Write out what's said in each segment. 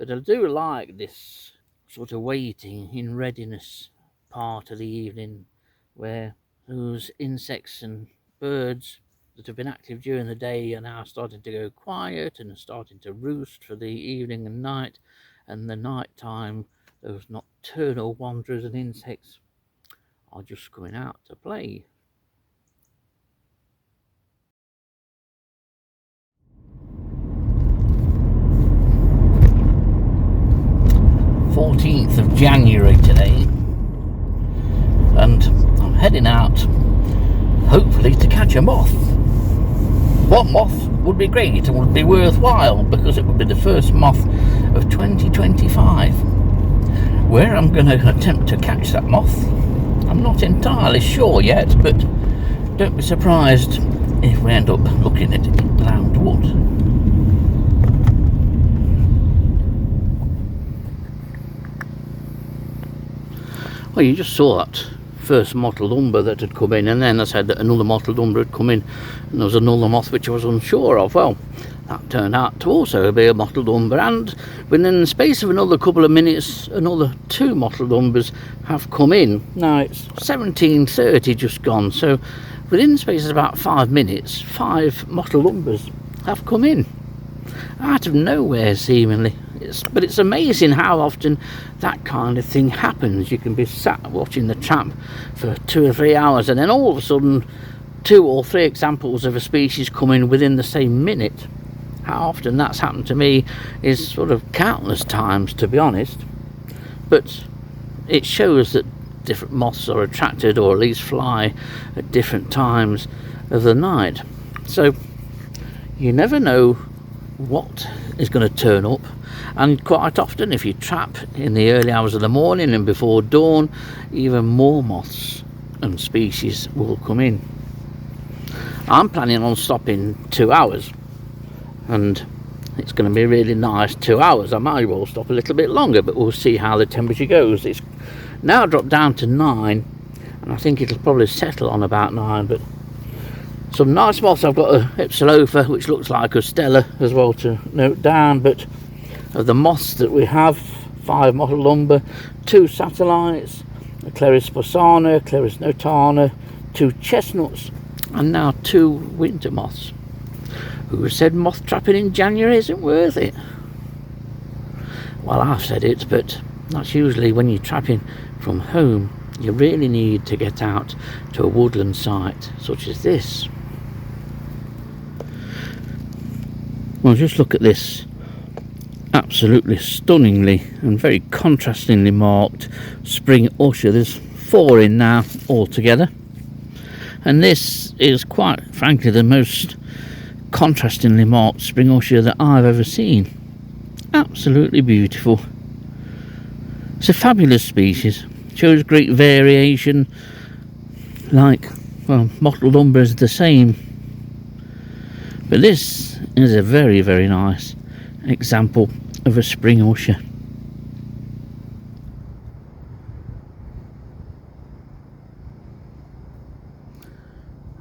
But I do like this sort of waiting in readiness part of the evening where those insects and birds that have been active during the day are now starting to go quiet and are starting to roost for the evening and night, and the night time those nocturnal wanderers and insects are just coming out to play. 14th of January today, and I'm heading out hopefully to catch a moth. One moth would be great and would be worthwhile because it would be the first moth of 2025. Where I'm going to attempt to catch that moth, I'm not entirely sure yet, but don't be surprised if we end up looking at it round wood. Well, you just saw that first mottled umber that had come in, and then I said that another mottled umber had come in, and there was another moth which I was unsure of. Well, that turned out to also be a mottled umber, and within the space of another couple of minutes, another two mottled umbers have come in. Now it's 17:30 just gone, so within the space of about 5 minutes, 5 mottled umbers have come in out of nowhere seemingly. But it's amazing how often that kind of thing happens. You can be sat watching the trap for 2 or 3 hours, and then all of a sudden 2 or 3 examples of a species come in within the same minute. How often that's happened to me is sort of countless times, to be honest. But it shows that different moths are attracted, or at least fly at different times of the night. So you never know what is going to turn up, and quite often if you trap in the early hours of the morning and before dawn, even more moths and species will come in. I'm planning on stopping 2 hours, and it's going to be a really nice 2 hours. I might well stop a little bit longer, but we'll see how the temperature goes. It's now dropped down to 9, and I think it'll probably settle on about 9, but some nice moths. I've got a Hypsilopa which looks like a Stella as well to note down, but of the moths that we have, 5 mottled umber, 2 satellites, a Cleris posana, Cleris notana, 2 chestnuts, and now 2 winter moths. Who said moth trapping in January isn't worth it? Well, I've said it, but that's usually when you're trapping from home. You really need to get out to a woodland site such as this. Well, just look at this absolutely stunningly and very contrastingly marked spring usher. There's 4 in now altogether, and this is quite frankly the most contrastingly marked spring usher that I've ever seen. Absolutely beautiful. It's a fabulous species, shows great variation, like, well, mottled umber is the same, but this is a very, very nice example of a spring usher.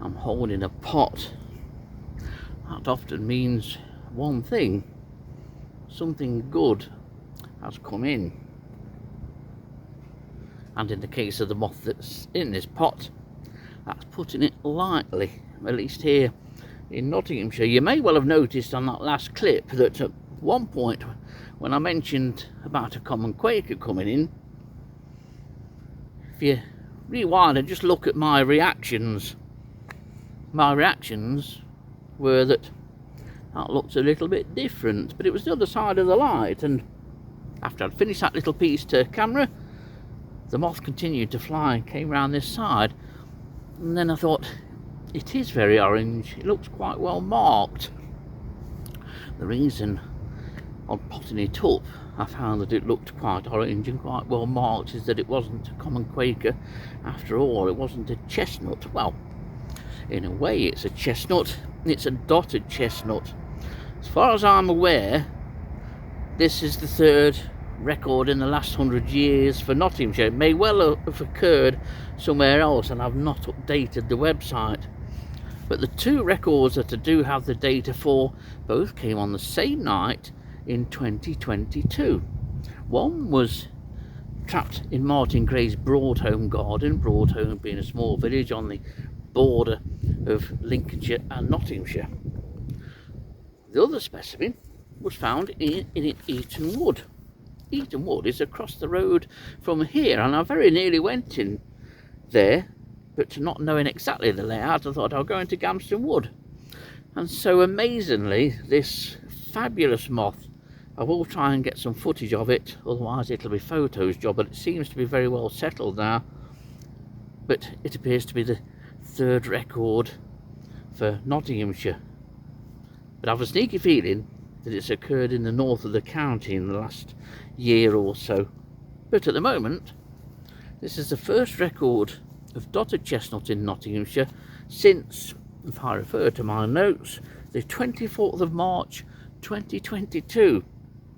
I'm holding a pot. That often means one thing: something good has come in. And in the case of the moth that's in this pot, that's putting it lightly, at least here in Nottinghamshire. You may well have noticed on that last clip that at one point when I mentioned about a common quaker coming in, if you rewind and just look at my reactions were that looked a little bit different, but it was the other side of the light, and after I'd finished that little piece to camera, the moth continued to fly and came round this side, and then I thought, it is very orange, it looks quite well marked. The reason on potting it up I found that it looked quite orange and quite well marked is that it wasn't a common quaker after all. It wasn't a chestnut. Well, in a way it's a chestnut, it's a dotted chestnut. As far as I'm aware, this is the 3rd record in the last 100 years for Nottinghamshire. It may well have occurred somewhere else, and I've not updated the website, but the 2 records that I do have the data for both came on the same night in 2022. One was trapped in Martin Gray's Broadholme garden, Broadholme being a small village on the border of Lincolnshire and Nottinghamshire. The other specimen was found in Eaton Wood. Eaton Wood is across the road from here, and I very nearly went in there, but not knowing exactly the layout, I thought I'll go into Gamston Wood. And so amazingly, this fabulous moth, I will try and get some footage of it, otherwise it'll be photos job, but it seems to be very well settled now. But it appears to be the third record for Nottinghamshire. But I have a sneaky feeling that it's occurred in the north of the county in the last year or so. But at the moment, this is the first record of dotted chestnut in Nottinghamshire since, if I refer to my notes, the 24th of March 2022.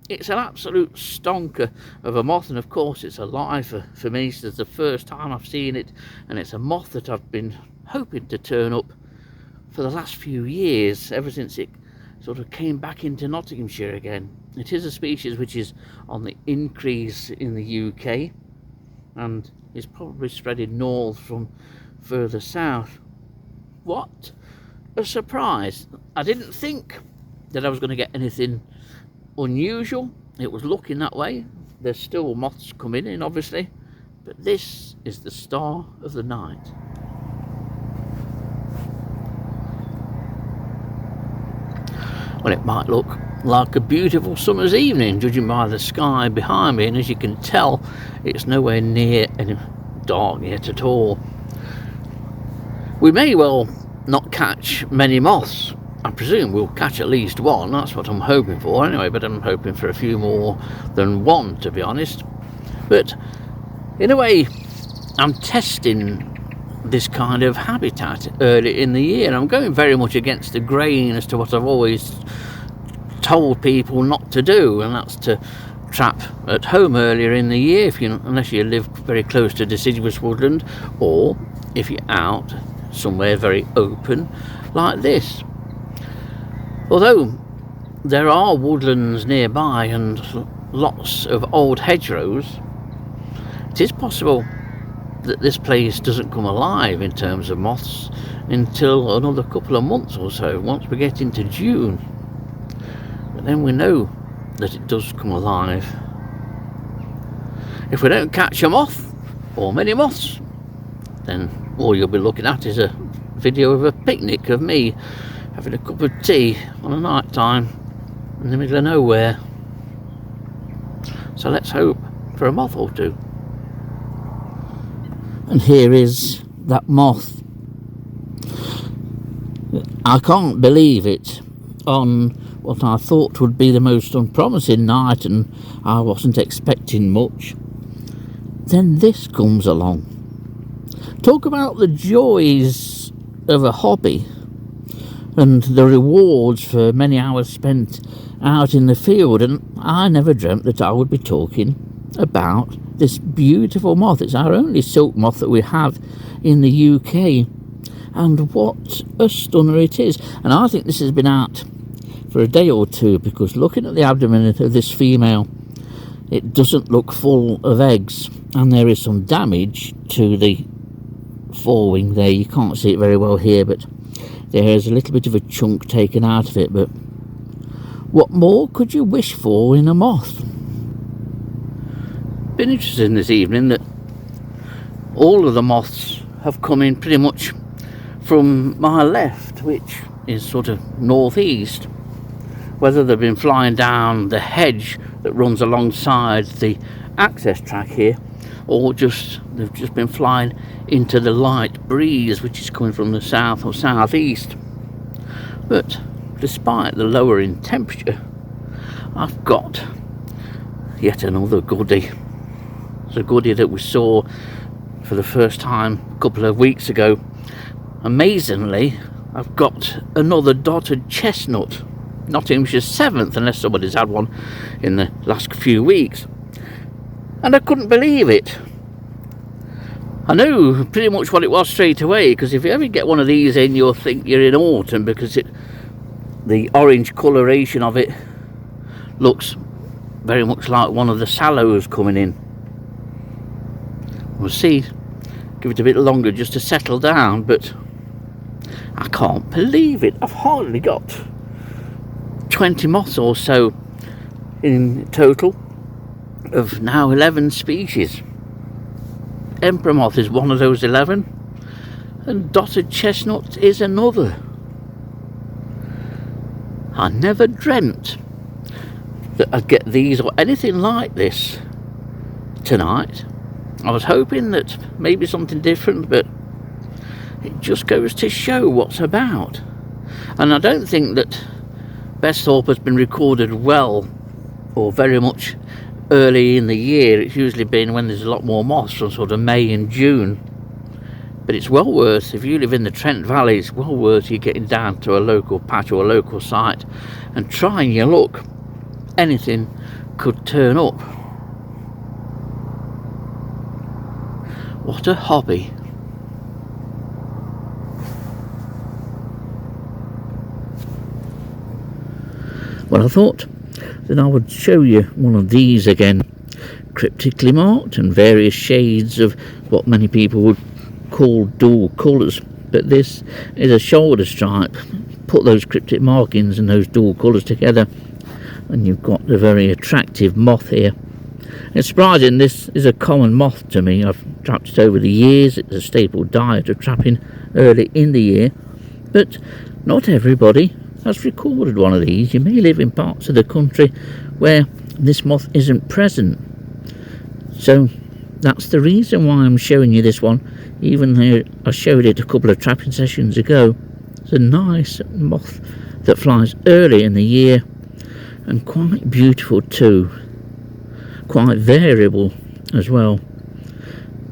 It's an absolute stonker of a moth, and of course it's alive for me. This is the first time I've seen it, and it's a moth that I've been hoping to turn up for the last few years, ever since it sort of came back into Nottinghamshire again. It is a species which is on the increase in the UK and is probably spreading north from further south. What a surprise. I didn't think that I was going to get anything unusual. It was looking that way. There's still moths coming in, obviously, but this is the star of the night. Well, it might look like a beautiful summer's evening, judging by the sky behind me, and as you can tell, it's nowhere near any dark yet at all. We may well not catch many moths. I presume we'll catch at least one. That's what I'm hoping for anyway, but I'm hoping for a few more than one, to be honest. But in a way, I'm testing this kind of habitat early in the year. I'm going very much against the grain as to what I've always told people not to do, and that's to trap at home earlier in the year, unless you live very close to deciduous woodland, or if you're out somewhere very open like this. Although there are woodlands nearby and lots of old hedgerows, it is possible that this place doesn't come alive in terms of moths until another couple of months or so, once we get into June. But then we know that it does come alive. If we don't catch a moth, or many moths, then all you'll be looking at is a video of a picnic of me having a cup of tea on a night time in the middle of nowhere. So let's hope for a moth or two. And here is that moth. I can't believe it. On what I thought would be the most unpromising night, and I wasn't expecting much, then this comes along. Talk about the joys of a hobby and the rewards for many hours spent out in the field, and I never dreamt that I would be talking about this beautiful moth. It's our only silk moth that we have in the UK, and what a stunner it is. And I think this has been out for a day or two, because looking at the abdomen of this female, it doesn't look full of eggs, and there is some damage to the forewing there. You can't see it very well here, but there's a little bit of a chunk taken out of it. But what more could you wish for in a moth? Been interesting this evening that all of the moths have come in pretty much from my left, which is sort of northeast. Whether they've been flying down the hedge that runs alongside the access track here, or they've just been flying into the light breeze which is coming from the south or southeast. But despite the lowering temperature, I've got yet another goodie. It's a goodie that we saw for the first time a couple of weeks ago. Amazingly, I've got another dotted chestnut, Nottinghamshire's 7th, unless somebody's had one in the last few weeks. And I couldn't believe it. I knew pretty much what it was straight away, because if you ever get one of these in, you'll think you're in autumn, because the orange coloration of it looks very much like one of the sallows coming in. We'll see, give it a bit longer just to settle down, but I can't believe it. I've hardly got 20 moths or so in total of now 11 species. Emperor moth is one of those 11, and dotted chestnut is another. I never dreamt that I'd get these or anything like this tonight. I was hoping that maybe something different, but it just goes to show what's about. And I don't think that Besthorpe has been recorded well or very much early in the year. It's usually been when there's a lot more moths, from sort of May and June. But it's well worth, if you live in the Trent Valley, it's well worth you getting down to a local patch or a local site and trying your luck. Anything could turn up. What a hobby. Well, I thought that I would show you one of these again, cryptically marked and various shades of what many people would call dual colours, but this is a shoulder stripe. Put those cryptic markings and those dual colours together and you've got a very attractive moth here. It's surprising, this is a common moth to me. I've trapped it over the years. It's a staple diet of trapping early in the year, but not everybody has recorded one of these. You may live in parts of the country where this moth isn't present, so that's the reason why I'm showing you this one, even though I showed it a couple of trapping sessions ago. It's a nice moth that flies early in the year and quite beautiful too, quite variable as well,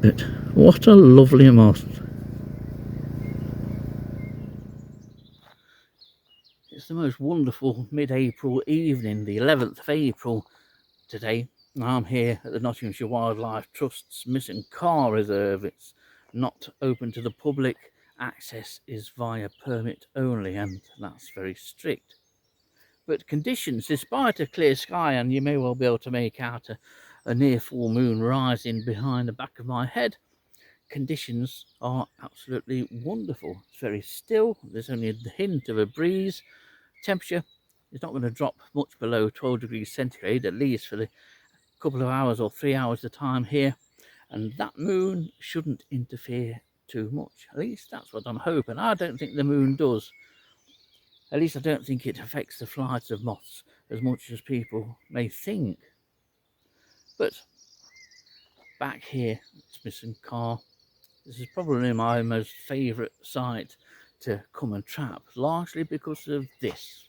but what a lovely moth. It's the most wonderful mid-April evening, the 11th of April today. I'm here at the Nottinghamshire Wildlife Trust's Missing Car Reserve. It's not open to the public. Access is via permit only, and that's very strict. But conditions, despite a clear sky, and you may well be able to make out a near full moon rising behind the back of my head, conditions are absolutely wonderful. It's very still. There's only a hint of a breeze. Temperature is not going to drop much below 12 degrees centigrade, at least for the couple of hours or 3 hours of time here, and that moon shouldn't interfere too much. At least that's what I'm hoping. I don't think the moon does. At least I don't think it affects the flights of moths as much as people may think. But back here at Smithson Car, this is probably my most favourite site to come and trap, largely because of this.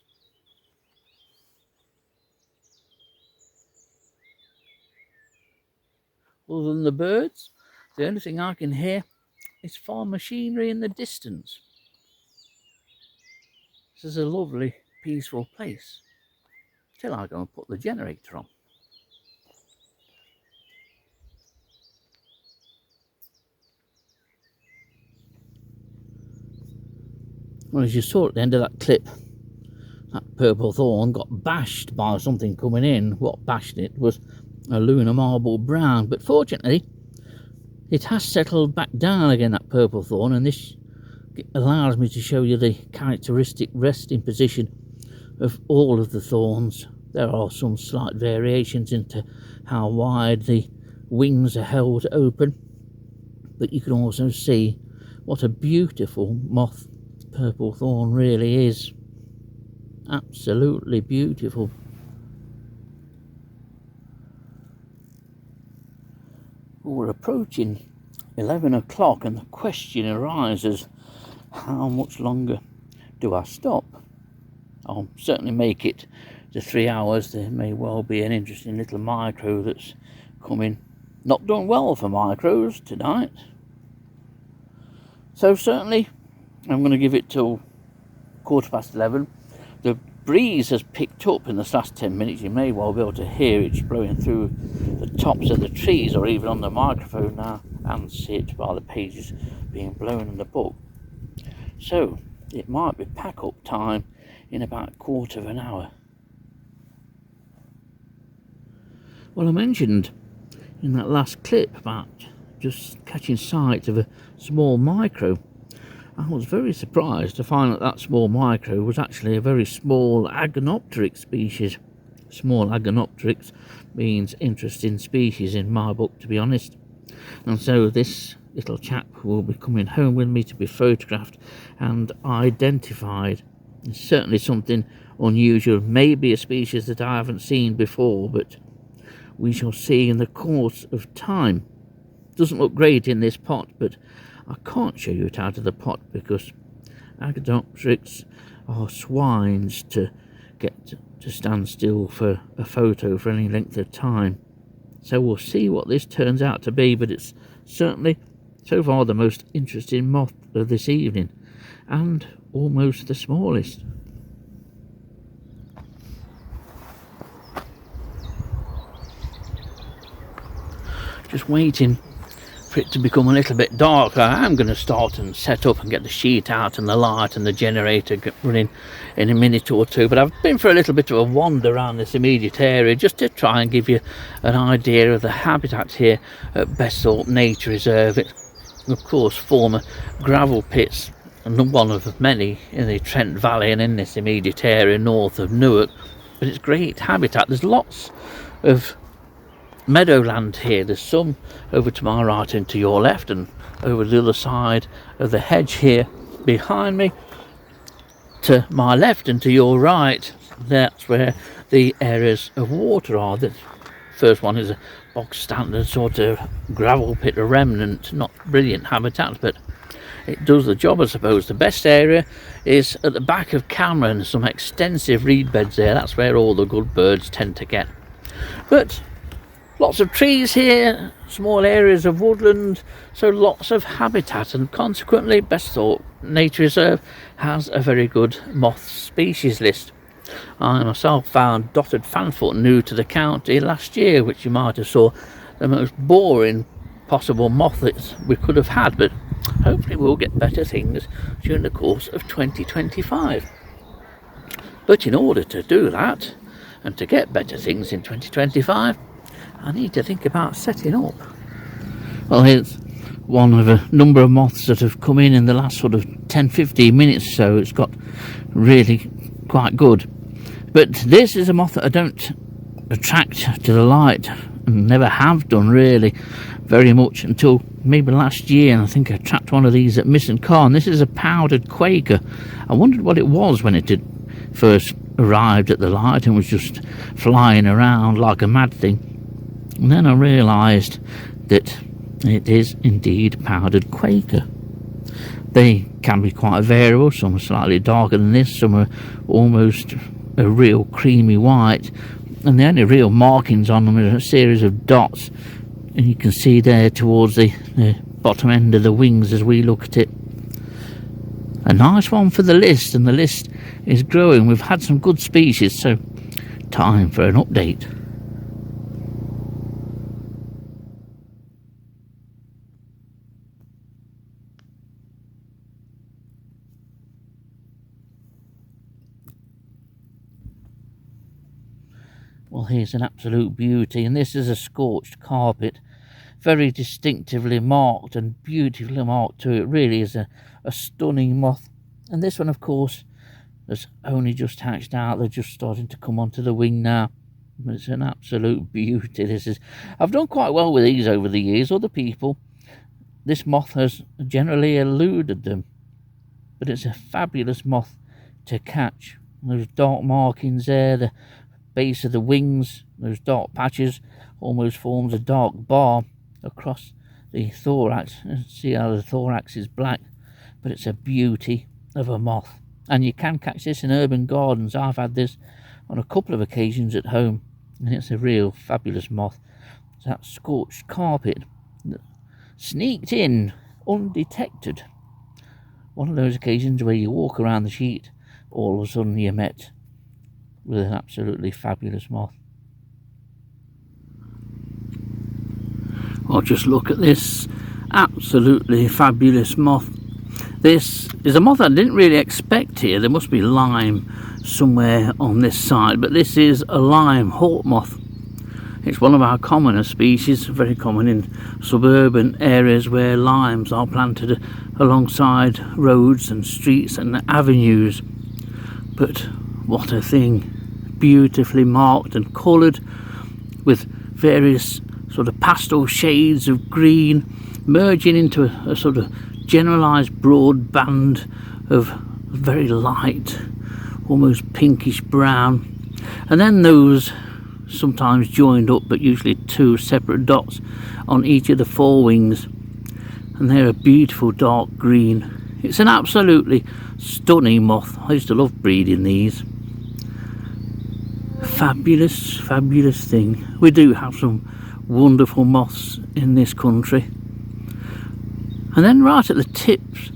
Other than the birds, the only thing I can hear is farm machinery in the distance. This is a lovely, peaceful place, till I go and put the generator on. Well, as you saw at the end of that clip, that purple thorn got bashed by something coming in. What bashed it was a lunar marble brown, but fortunately it has settled back down again, that purple thorn, and this allows me to show you the characteristic resting position of all of the thorns. There are some slight variations into how wide the wings are held open, but you can also see what a beautiful moth purple thorn really is. Absolutely beautiful. We're approaching 11 o'clock and the question arises, how much longer do I stop? I'll certainly make it to 3 hours. There may well be an interesting little micro that's coming. Not done well for micros tonight. So certainly I'm going to give it till 11:15. The breeze has picked up in this last 10 minutes. You may well be able to hear it blowing through the tops of the trees or even on the microphone now, and see it by the pages being blown in the book. So it might be pack up time in about a quarter of an hour. Well, I mentioned in that last clip about just catching sight of a small micro. I was very surprised to find that that small micro was actually a very small Agonopteryx species. Small Agonopteryx means interesting species in my book, to be honest. And so this little chap will be coming home with me to be photographed and identified. It's certainly something unusual, maybe a species that I haven't seen before, but we shall see in the course of time. Doesn't look great in this pot, but I can't show you it out of the pot because Agonopteryx are swines to get to stand still for a photo for any length of time. So we'll see what this turns out to be, but it's certainly so far the most interesting moth of this evening, and almost the smallest. Just waiting for it to become a little bit darker. I am going to start and set up and get the sheet out and the light and the generator running in a minute or two, but I've been for a little bit of a wander around this immediate area just to try and give you an idea of the habitat here at Besthorpe Nature Reserve. It's of course former gravel pits, and one of many in the Trent Valley and in this immediate area north of Newark, but it's great habitat. There's lots of meadowland here. There's some over to my right and to your left, and over the other side of the hedge here behind me to my left and to your right. That's where the areas of water are. The first one is a bog standard sort of gravel pit remnant, not brilliant habitat, but it does the job, I suppose. The best area is at the back of Cameron, some extensive reed beds there. That's where all the good birds tend to get. But lots of trees here, small areas of woodland, so lots of habitat, and consequently Besthorpe Nature Reserve has a very good moth species list. I myself found dotted fanfoot new to the county last year, which you might have saw the most boring possible moth that we could have had, but hopefully we'll get better things during the course of 2025. But in order to do that and to get better things in 2025, I need to think about setting up. Well, here's one of a number of moths that have come in the last sort of 10-15 minutes, so it's got really quite good. But this is a moth that I don't attract to the light, and never have done really very much until maybe last year, and I think I trapped one of these at Miss and Carn. This is a powdered Quaker. I wondered what it was when it had first arrived at the light and was just flying around like a mad thing. And then I realised that it is indeed powdered Quaker. They can be quite variable. Some are slightly darker than this, some are almost a real creamy white, and the only real markings on them are a series of dots, and you can see there towards the bottom end of the wings as we look at it. A nice one for the list, and the list is growing. We've had some good species, so time for an update. Well, here's an absolute beauty, and this is a scorched carpet, very distinctively marked and beautifully marked too. It really is a stunning moth. And this one, of course, has only just hatched out. They're just starting to come onto the wing now. But it's an absolute beauty. I've done quite well with these over the years. Other people, this moth has generally eluded them, but it's a fabulous moth to catch. Those dark markings there, the base of the wings, those dark patches, almost forms a dark bar across the thorax. And see how the thorax is black, but it's a beauty of a moth. And you can catch this in urban gardens. I've had this on a couple of occasions at home, and it's a real fabulous moth. It's that scorched carpet that sneaked in undetected. One of those occasions where you walk around the sheet, all of a sudden you're met with an absolutely fabulous moth. Well, just look at this absolutely fabulous moth. This is a moth I didn't really expect here. There must be lime somewhere on this side, but this is a lime hawk moth. It's one of our commoner species, very common in suburban areas where limes are planted alongside roads and streets and avenues. But what a thing, beautifully marked and coloured with various sort of pastel shades of green merging into a sort of generalised broad band of very light, almost pinkish brown, and then those sometimes joined up, but usually two separate dots on each of the forewings, and they're a beautiful dark green. It's an absolutely stunning moth. I used to love breeding these. Fabulous, fabulous thing. We do have some wonderful moths in this country. And then right at the tips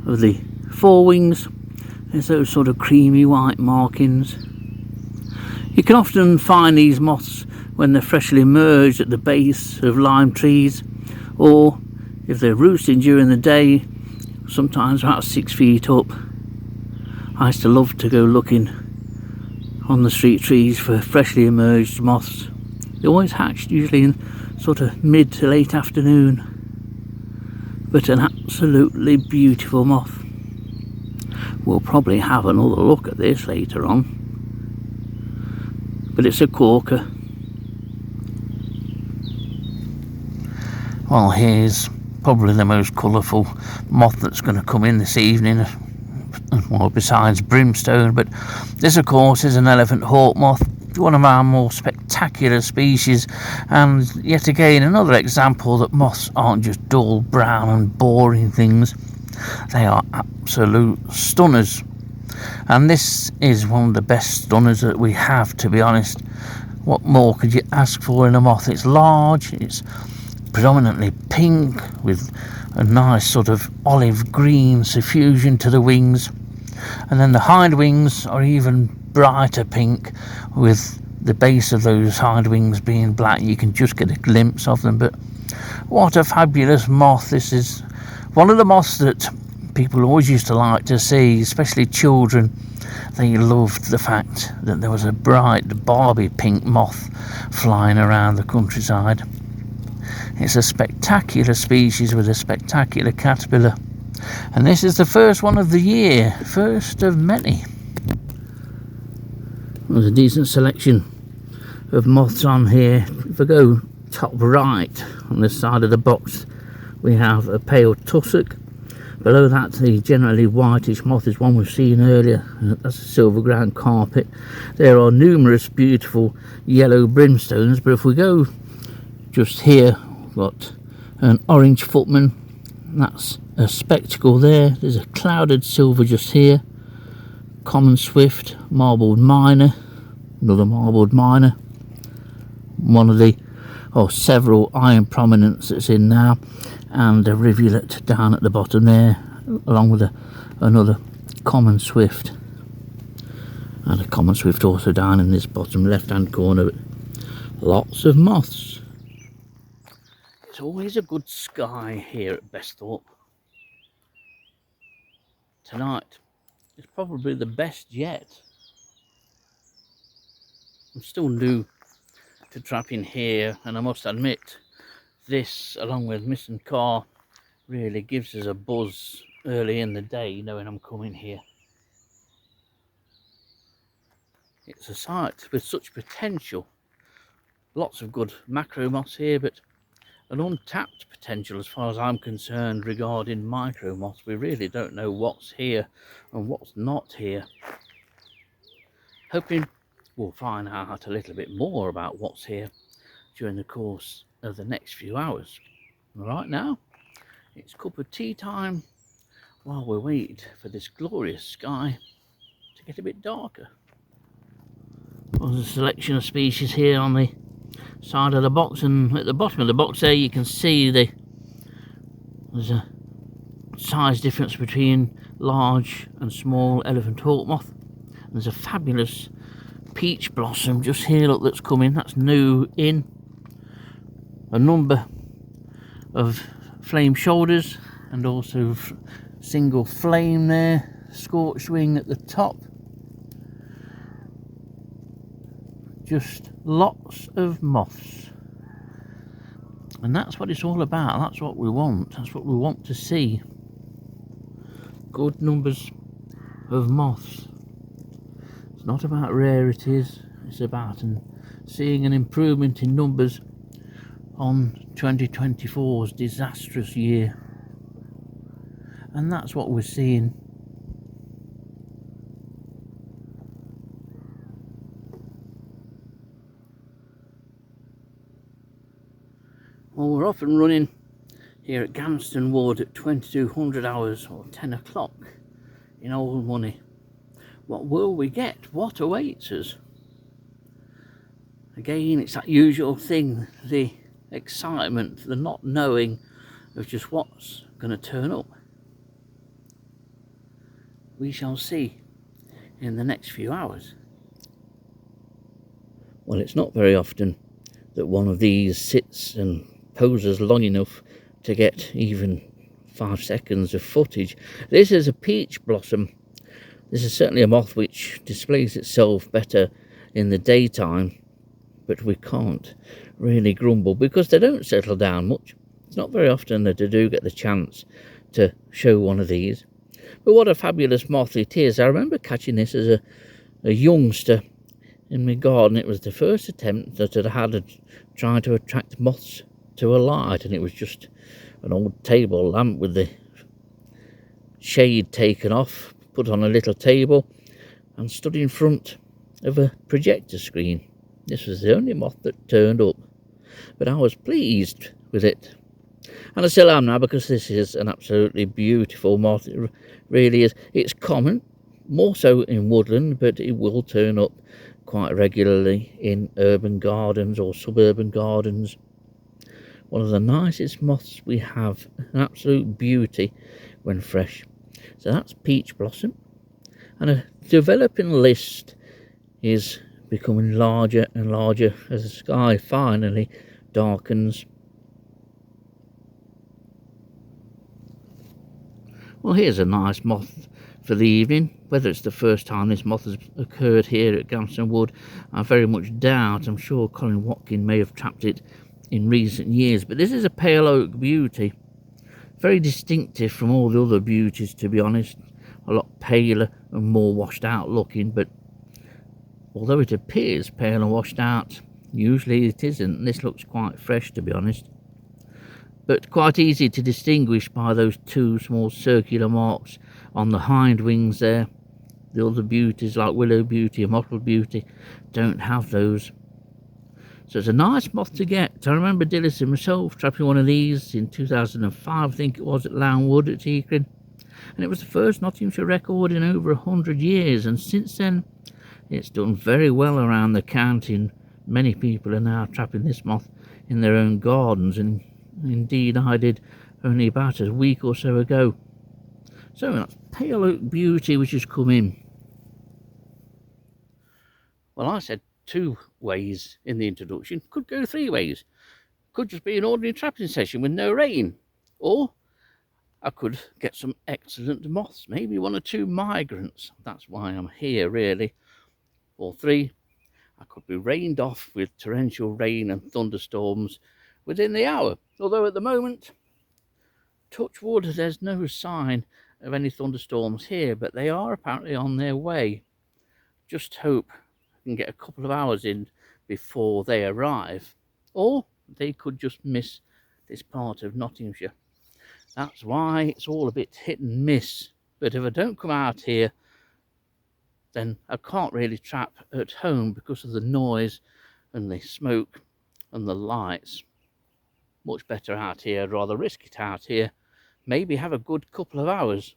of the forewings, there's those sort of creamy white markings. You can often find these moths when they're freshly emerged at the base of lime trees, or if they're roosting during the day, sometimes about 6 feet up. I used to love to go looking on the street trees for freshly emerged moths. They always hatched usually in sort of mid to late afternoon. But an absolutely beautiful moth. We'll probably have another look at this later on. But it's a corker. Well, here's probably the most colourful moth that's going to come in this evening, well, besides brimstone. But this, of course, is an elephant hawk moth, one of our more spectacular species, and yet again another example that moths aren't just dull brown and boring things. They are absolute stunners, and this is one of the best stunners that we have, to be honest. What more could you ask for in a moth? It's large, it's predominantly pink with a nice sort of olive green suffusion to the wings, and then the hind wings are even brighter pink, with the base of those hind wings being black. You can just get a glimpse of them. But what a fabulous moth. This is one of the moths that people always used to like to see, especially children. They loved the fact that there was a bright Barbie pink moth flying around the countryside. It's a spectacular species with a spectacular caterpillar, and this is the first one of the year, first of many. There's a decent selection of moths on here. If I go top right on this side of the box, we have a pale tussock. Below that, the generally whitish moth is one we've seen earlier. That's a silver ground carpet. There are numerous beautiful yellow brimstones, but if we go just here, we've got an orange footman. That's a spectacle there. There's a clouded silver just here. Common swift, marbled miner, another marbled miner. One of the several iron prominence that's in now, and a rivulet down at the bottom there, along with another common swift, and a common swift also down in this bottom left hand corner. Lots of moths. It's always a good sky here at Besthorpe. Tonight is probably the best yet. I'm still new to trapping here, and I must admit, this, along with mist and car, really gives us a buzz early in the day, knowing I'm coming here. It's a site with such potential. Lots of good macro moths here, but an untapped potential as far as I'm concerned regarding micro moths. We really don't know what's here and what's not here. Hoping we'll find out a little bit more about what's here during the course of the next few hours. Right now, it's cup of tea time while we wait for this glorious sky to get a bit darker. Well, there's a selection of species here on the side of the box, and at the bottom of the box there you can see there's a size difference between large and small elephant hawk moth. There's a fabulous peach blossom just here, look, that's coming. That's new in. A number of flame shoulders, and also single flame there, scorched wing at the top. just lots of moths. And that's what it's all about. That's what we want. That's what we want to see. Good numbers of moths. It's not about rarities. It's about seeing an improvement in numbers on 2024's disastrous year. And that's what we're seeing. Well, we're off and running here at Gamston Wood at 2200 hours or 10 o'clock in old money. What will we get? What awaits us? Again, it's that usual thing, the excitement, the not knowing of just what's going to turn up. We shall see in the next few hours. Well, it's not very often that one of these sits and poses long enough to get even 5 seconds of footage. This is a peach blossom. This is certainly a moth which displays itself better in the daytime, but we can't really grumble because they don't settle down much. It's not very often that I do get the chance to show one of these. But what a fabulous moth it is. I remember catching this as a youngster in my garden. It was the first attempt that I had at trying to attract moths to a light, and it was just an old table lamp with the shade taken off, put on a little table and stood in front of a projector screen. This was the only moth that turned up, but I was pleased with it, and I still am now, because this is an absolutely beautiful moth. It really is. It's common, more so in woodland, but it will turn up quite regularly in urban gardens or suburban gardens. One of the nicest moths we have, an absolute beauty when fresh. So that's peach blossom, and a developing list is becoming larger and larger as the sky finally darkens. Well, here's a nice moth for the evening. Whether it's the first time this moth has occurred here at Gamston Wood, I very much doubt. I'm sure Colin Watkin may have trapped it in recent years, but this is a pale oak beauty, very distinctive from all the other beauties, to be honest. A lot paler and more washed out looking, but although it appears pale and washed out, usually it isn't. This looks quite fresh, to be honest, but quite easy to distinguish by those 2 small circular marks on the hind wings there. The other beauties like willow beauty and mottled beauty don't have those. So it's a nice moth to get. I remember Dillis and myself trapping one of these in 2005, I think it was, at Lown Wood at Eakring. And it was the first Nottinghamshire record in over 100 years. And since then, it's done very well around the county. And many people are now trapping this moth in their own gardens. And indeed, I did only about a week or so ago. So that's pale oak beauty which has come in. Well, I said 2 ways in the introduction. Could go 3 ways. Could just be an ordinary trapping session with no rain, or I could get some excellent moths, maybe 1 or 2 migrants. That's why I'm here, really. Or 3, I could be rained off with torrential rain and thunderstorms within the hour. Although at the moment, touch wood, there's no sign of any thunderstorms here, but they are apparently on their way. Just hope and get a couple of hours in before they arrive, or they could just miss this part of Nottinghamshire. That's why it's all a bit hit and miss. But if I don't come out here, then I can't really trap at home because of the noise and the smoke and the lights. Much better out here. I'd rather risk it out here, maybe have a good couple of hours,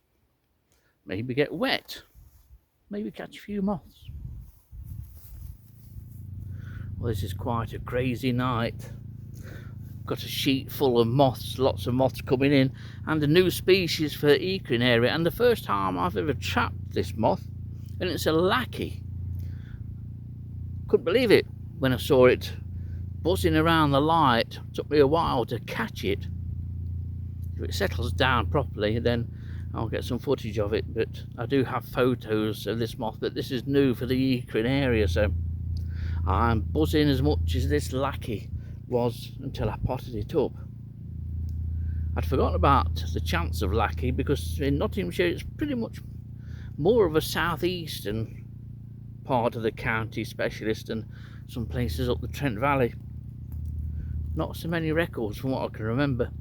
maybe get wet, maybe catch a few moths. Well, this is quite a crazy night. Got a sheet full of moths, lots of moths coming in, and a new species for the Eakring area, and the first time I've ever trapped this moth, and it's a lackey. Couldn't believe it when I saw it buzzing around the light. It took me a while to catch it. If it settles down properly, then I'll get some footage of it, but I do have photos of this moth, but this is new for the Eakring area, so I'm buzzing as much as this lackey was until I potted it up. I'd forgotten about the chance of lackey because in Nottinghamshire it's pretty much more of a southeastern part of the county specialist than some places up the Trent Valley. Not so many records from what I can remember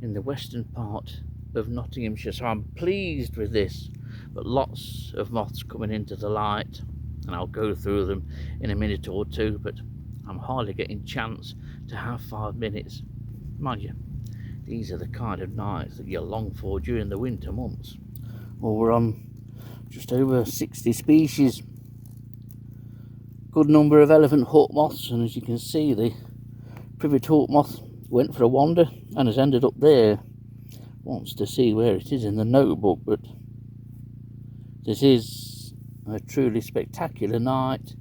in the western part of Nottinghamshire, so I'm pleased with this, but lots of moths coming into the light, and I'll go through them in a minute or two, but I'm hardly getting chance to have 5 minutes. Mind you, these are the kind of nights that you long for during the winter months. Well, we're on just over 60 species. Good number of elephant hawk moths, and as you can see, the privet hawk moth went for a wander and has ended up there. Wants to see where it is in the notebook, but this is a truly spectacular night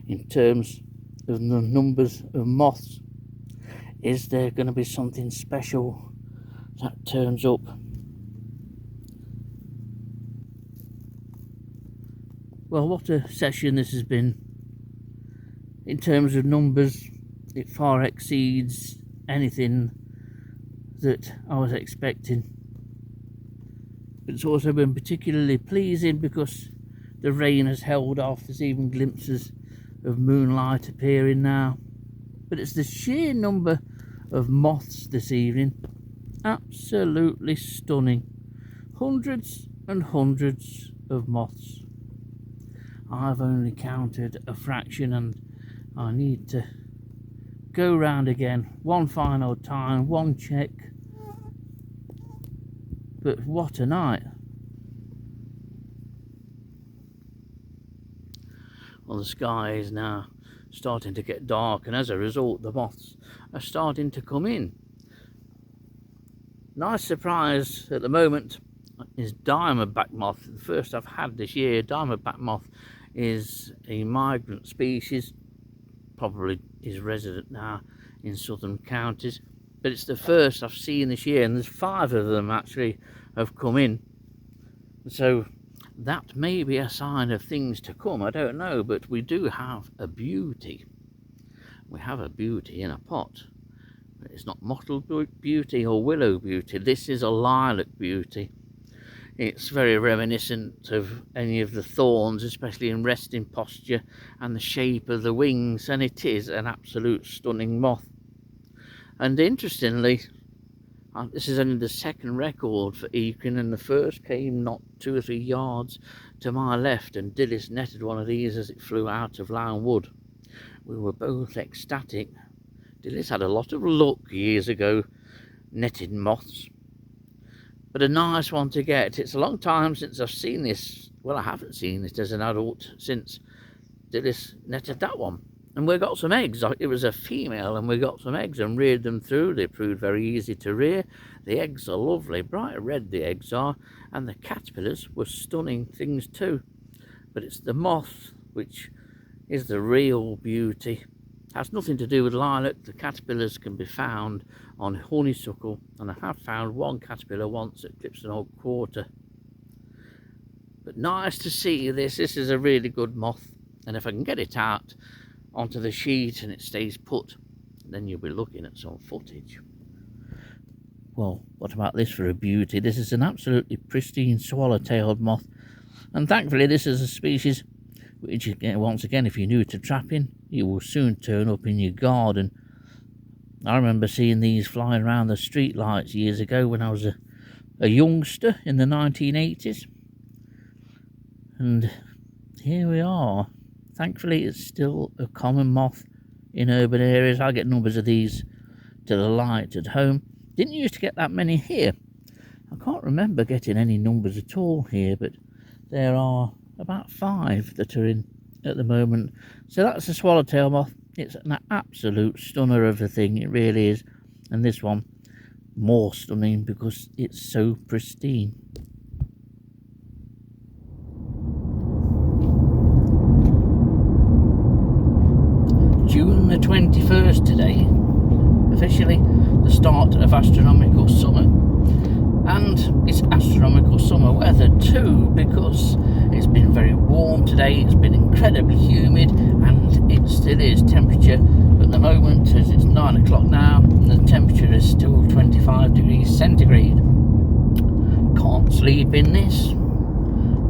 in terms of the numbers of moths. Is there going to be something special that turns up? Well, what a session this has been. In terms of numbers, it far exceeds anything that I was expecting. But it's also been particularly pleasing because the rain has held off. There's even glimpses of moonlight appearing now. But it's the sheer number of moths this evening. Absolutely stunning. Hundreds and hundreds of moths. I've only counted a fraction and I need to go round again one final time, one check. But what a night. Well, the sky is now starting to get dark, and as a result the moths are starting to come in. Nice surprise at the moment is diamondback moth. The first I've had this year. Diamondback moth is a migrant species, probably is resident now in southern counties, but it's the first I've seen this year, and there's 5 of them actually have come in, so that may be a sign of things to come. I don't know, but we do have a beauty. We have a beauty in a pot. It's not mottled beauty or willow beauty. This is a lilac beauty. It's very reminiscent of any of the thorns, especially in resting posture and the shape of the wings, and it is an absolute stunning moth. And interestingly, this is only the second record for Ekin, and the first came not 2 or 3 yards to my left, and Dillis netted one of these as it flew out of Lown Wood. We were both ecstatic. Dillis had a lot of luck years ago netting moths, but a nice one to get. It's a long time since I've seen this. Well, I haven't seen it as an adult since Dillis netted that one. And we got some eggs. It was a female, and we got some eggs and reared them through. They proved very easy to rear. The eggs are lovely, bright red the eggs are, and the caterpillars were stunning things too. But it's the moth which is the real beauty. Has nothing to do with lilac. The caterpillars can be found on honeysuckle, and I have found one caterpillar once at Clipston Old Quarter. But nice to see this. This is a really good moth, and if I can get it out onto the sheet and it stays put, then you'll be looking at some footage. Well, what about this for a beauty? This is an absolutely pristine swallow-tailed moth, and thankfully this is a species which, once again, if you're new to trapping, you will soon turn up in your garden. I remember seeing these flying around the street lights years ago when I was a youngster in the 1980s, and here we are. Thankfully it's still a common moth in urban areas. I get numbers of these to the light at home. Didn't used to get that many here. I can't remember getting any numbers at all here, but there are about 5 that are in at the moment. So that's a swallowtail moth. It's an absolute stunner of a thing, it really is. And this one more stunning because it's so pristine. June the 21st today, officially the start of astronomical summer. And it's astronomical summer weather too, because it's been very warm today, it's been incredibly humid, and it still is temperature at the moment, as it's 9 o'clock now, and the temperature is still 25 degrees centigrade. Can't sleep in this,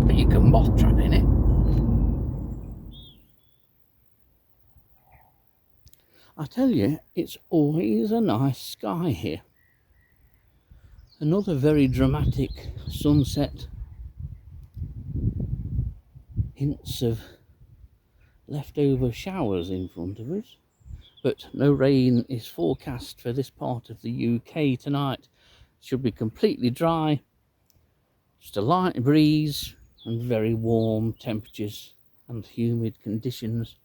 but you can moth trap in it. I tell you, it's always a nice sky here. Another very dramatic sunset. Hints of leftover showers in front of us, but no rain is forecast for this part of the UK tonight. It should be completely dry, just a light breeze and very warm temperatures and humid conditions.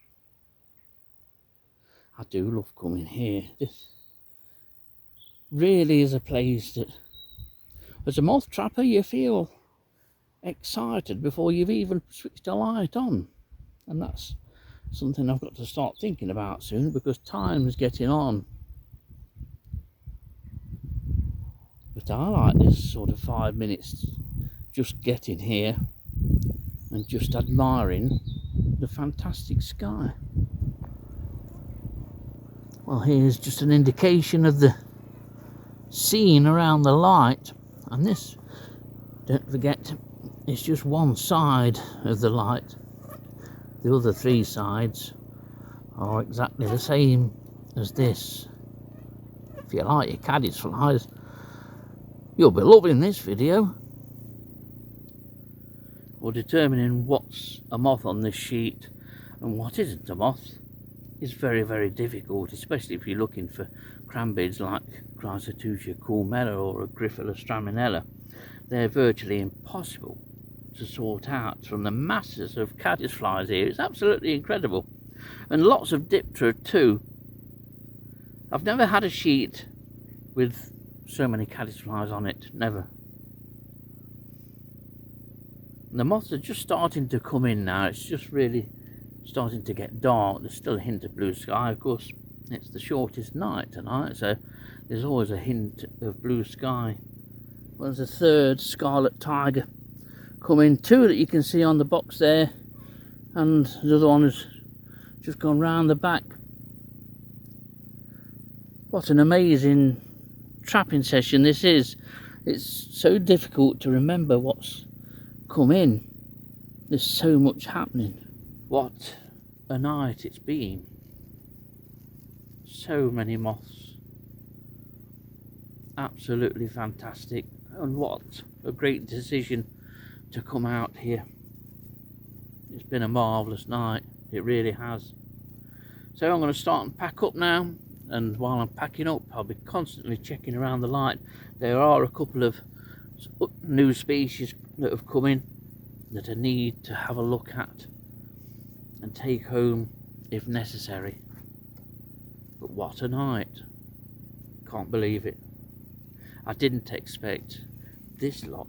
I do love coming here. This really is a place that, as a moth trapper, you feel excited before you've even switched a light on, and that's something I've got to start thinking about soon, because time's getting on. But I like this sort of 5 minutes just getting here and just admiring the fantastic sky. Well, here's just an indication of the scene around the light, and this, don't forget, it's just one side of the light. The other 3 sides are exactly the same as this. If you like your caddisflies, you'll be loving this video. Well, determining what's a moth on this sheet and what isn't a moth is very, very difficult, especially if you're looking for crambids like Chrysatutia coolmella or a Griffula straminella. They're virtually impossible to sort out from the masses of caddisflies here. It's absolutely incredible, and lots of diptera too. I've never had a sheet with so many caddisflies on it, never. And the moths are just starting to come in now. It's just really starting to get dark. There's still a hint of blue sky, of course. It's the shortest night tonight, so there's always a hint of blue sky. Well, there's a third scarlet tiger coming, 2 that you can see on the box there, and the other one has just gone round the back. What an amazing trapping session this is. It's so difficult to remember what's come in. There's so much happening. What a night it's been. So many moths. Absolutely fantastic. And what a great decision to come out here. It's been a marvellous night. It really has. So I'm going to start and pack up now. And while I'm packing up, I'll be constantly checking around the light. There are a couple of new species that have come in that I need to have a look at and take home if necessary. But what a night. Can't believe it. I didn't expect this lot.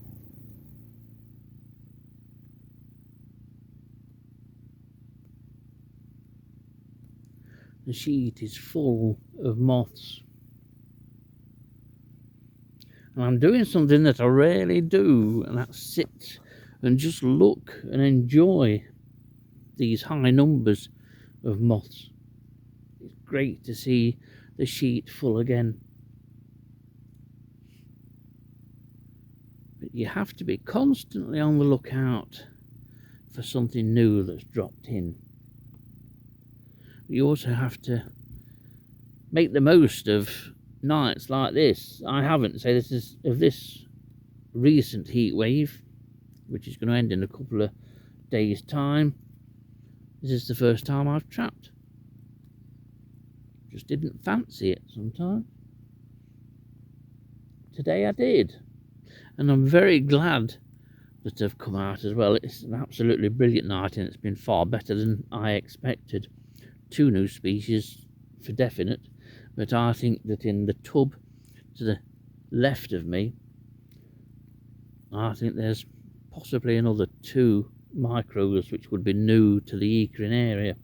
The sheet is full of moths. And I'm doing something that I rarely do, and that's sit and just look and enjoy these high numbers of moths. It's great to see the sheet full again. But you have to be constantly on the lookout for something new that's dropped in. You also have to make the most of nights like this. I haven't, so this is of this recent heat wave, which is going to end in a couple of days' time. This is the first time I've trapped. Just didn't fancy it sometimes. Today I did. And I'm very glad that I've come out as well. It's an absolutely brilliant night, and it's been far better than I expected. 2 new species for definite, but I think that in the tub to the left of me, I think there's possibly another 2 micros which would be new to the ecrin area.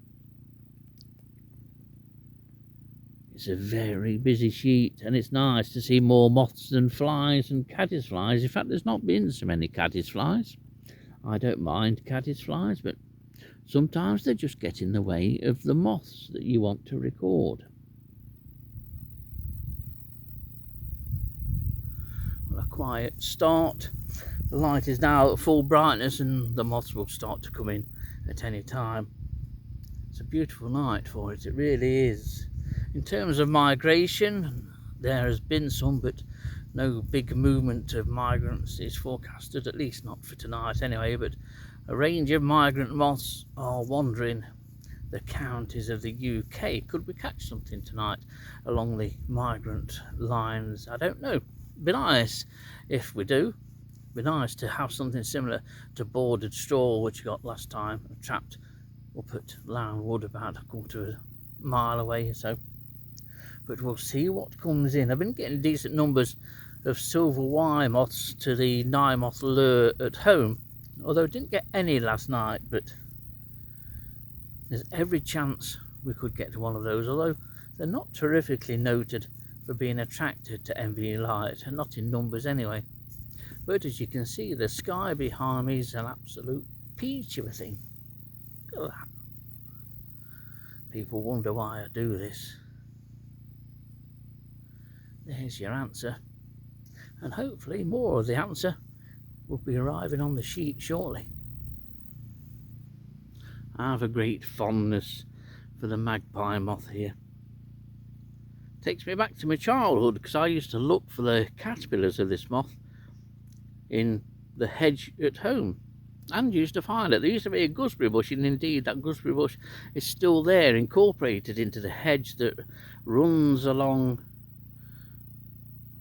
It's a very busy sheet, and it's nice to see more moths than flies and caddisflies. In fact, there's not been so many caddisflies. I don't mind caddisflies, but Sometimes they just get in the way of the moths that you want to record. Well, a quiet start. The light is now at full brightness and the moths will start to come in at any time. It's a beautiful night for it, it really is. In terms of migration, there has been some, but no big movement of migrants is forecasted, at least not for tonight anyway, but a range of migrant moths are wandering the counties of the UK. Could we catch something tonight along the migrant lines? I don't know. Be nice if we do. Be nice to have something similar to boarded straw, which we got last time, trapped up at Lown Wood, about a quarter of a mile away or so. But we'll see what comes in. I've been getting decent numbers of silver wire moths to the moth lure at home, although I didn't get any last night, but there's every chance we could get to one of those, although they're not terrifically noted for being attracted to NV light, and not in numbers anyway. But as you can see, the sky behind me is an absolute peach of a thing. Look at that. People wonder why I do this. There's your answer, and hopefully more of the answer will be arriving on the sheet shortly. I have a great fondness for the magpie moth here. Takes me back to my childhood, because I used to look for the caterpillars of this moth in the hedge at home and used to find it. There used to be a gooseberry bush, and indeed that gooseberry bush is still there, incorporated into the hedge that runs along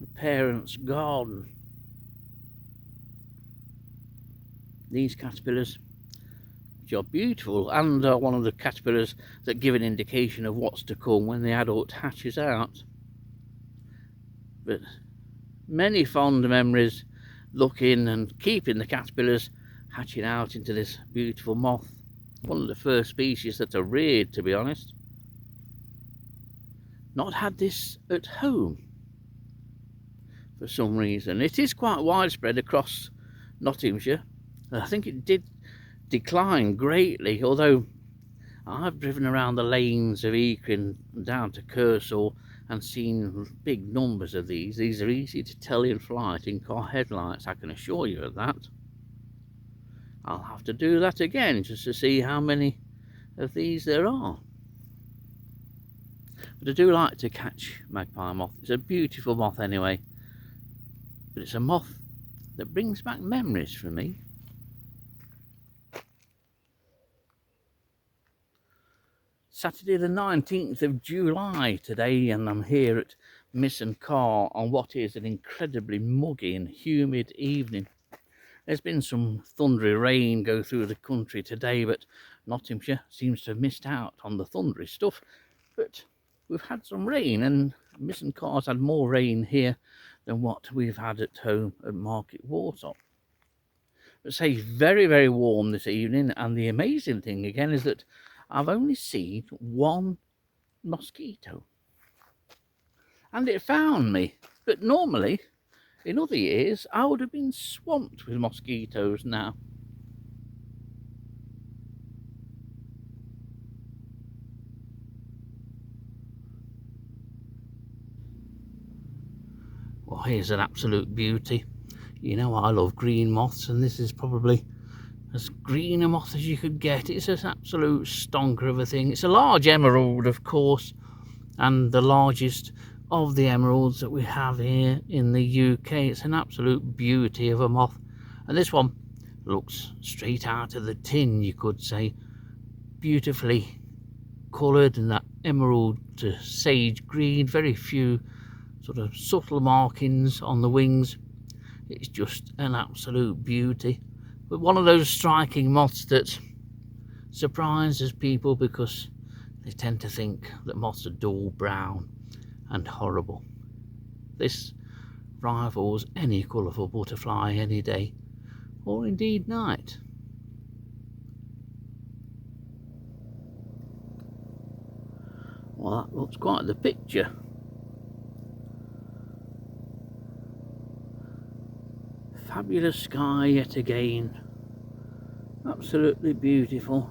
the parents' garden. These caterpillars, which are beautiful, and are one of the caterpillars that give an indication of what's to come when the adult hatches out. But many fond memories looking and keeping the caterpillars hatching out into this beautiful moth. One of the first species that are reared, to be honest. Not had this at home for some reason. It is quite widespread across Nottinghamshire. I think it did decline greatly, although I've driven around the lanes of Eakring down to Kersal and seen big numbers of these. These are easy to tell in flight in car headlights, I can assure you of that. I'll have to do that again just to see how many of these there are. But I do like to catch magpie moth. It's a beautiful moth anyway, but it's a moth that brings back memories for me. Saturday the 19th of July today, and I'm here at Misson Car on what is an incredibly muggy and humid evening. There's been some thundery rain go through the country today, but Nottinghamshire seems to have missed out on the thundery stuff. But we've had some rain, and Misson Car's had more rain here than what we've had at home at Market Warsaw. But say very, very warm this evening, and the amazing thing again is that I've only seen one mosquito, and it found me. But normally, in other years, I would have been swamped with mosquitoes now. Well, here's an absolute beauty. You know I love green moths, and this is probably as green a moth as you could get. It's an absolute stonker of a thing. It's a large emerald, of course, and the largest of the emeralds that we have here in the UK. It's an absolute beauty of a moth, and this one looks straight out of the tin, you could say. Beautifully coloured in that emerald to sage green, very few sort of subtle markings on the wings. It's just an absolute beauty, but one of those striking moths that surprises people because they tend to think that moths are dull brown and horrible. This rivals any colourful butterfly any day, or indeed night. Well, that looks quite the picture. Fabulous sky yet again. Absolutely beautiful.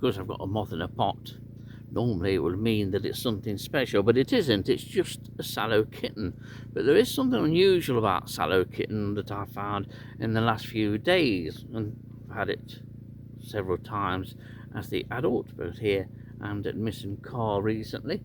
because I've got a moth in a pot, normally it would mean that it's something special, but it isn't. It's just a sallow kitten. But there is something unusual about sallow kitten that I found in the last few days, and I've had it several times as the adult, both here and at Missing Car recently.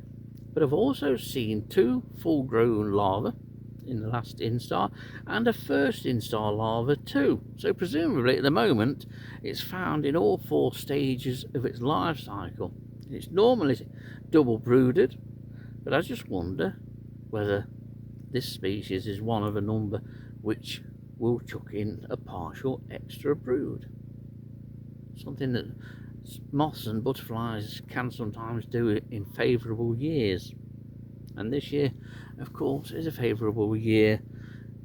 But I've also seen 2 full-grown larvae in the last instar and a first instar larva too. So presumably at the moment it's found in all 4 stages of its life cycle. It's normally double brooded, but I just wonder whether this species is one of a number which will chuck in a partial extra brood. Something that moths and butterflies can sometimes do in favourable years. And this year, of course, is a favourable year.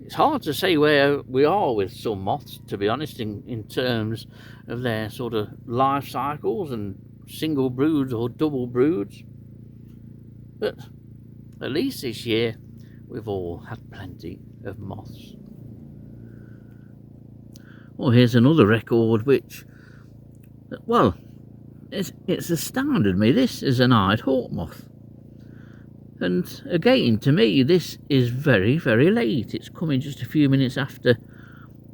It's hard to say where we are with some moths, to be honest, in terms of their sort of life cycles and single broods or double broods. But at least this year, we've all had plenty of moths. Well, here's another record which, well, it's astounded me. This is an eyed hawk moth. And again, to me, this is very, very late. It's coming just a few minutes after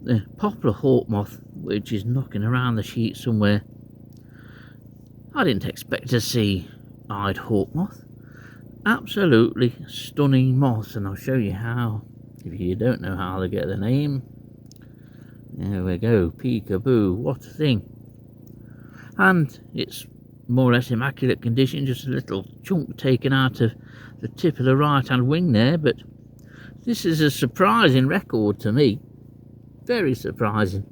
the poplar hawk moth, which is knocking around the sheet somewhere. I didn't expect to see eyed hawk moth. Absolutely stunning moths, and I'll show you how, if you don't know how to get the name. There we go, peekaboo, what a thing. And it's more or less immaculate condition, just a little chunk taken out of the tip of the right hand wing there, but this is a surprising record to me. Very surprising.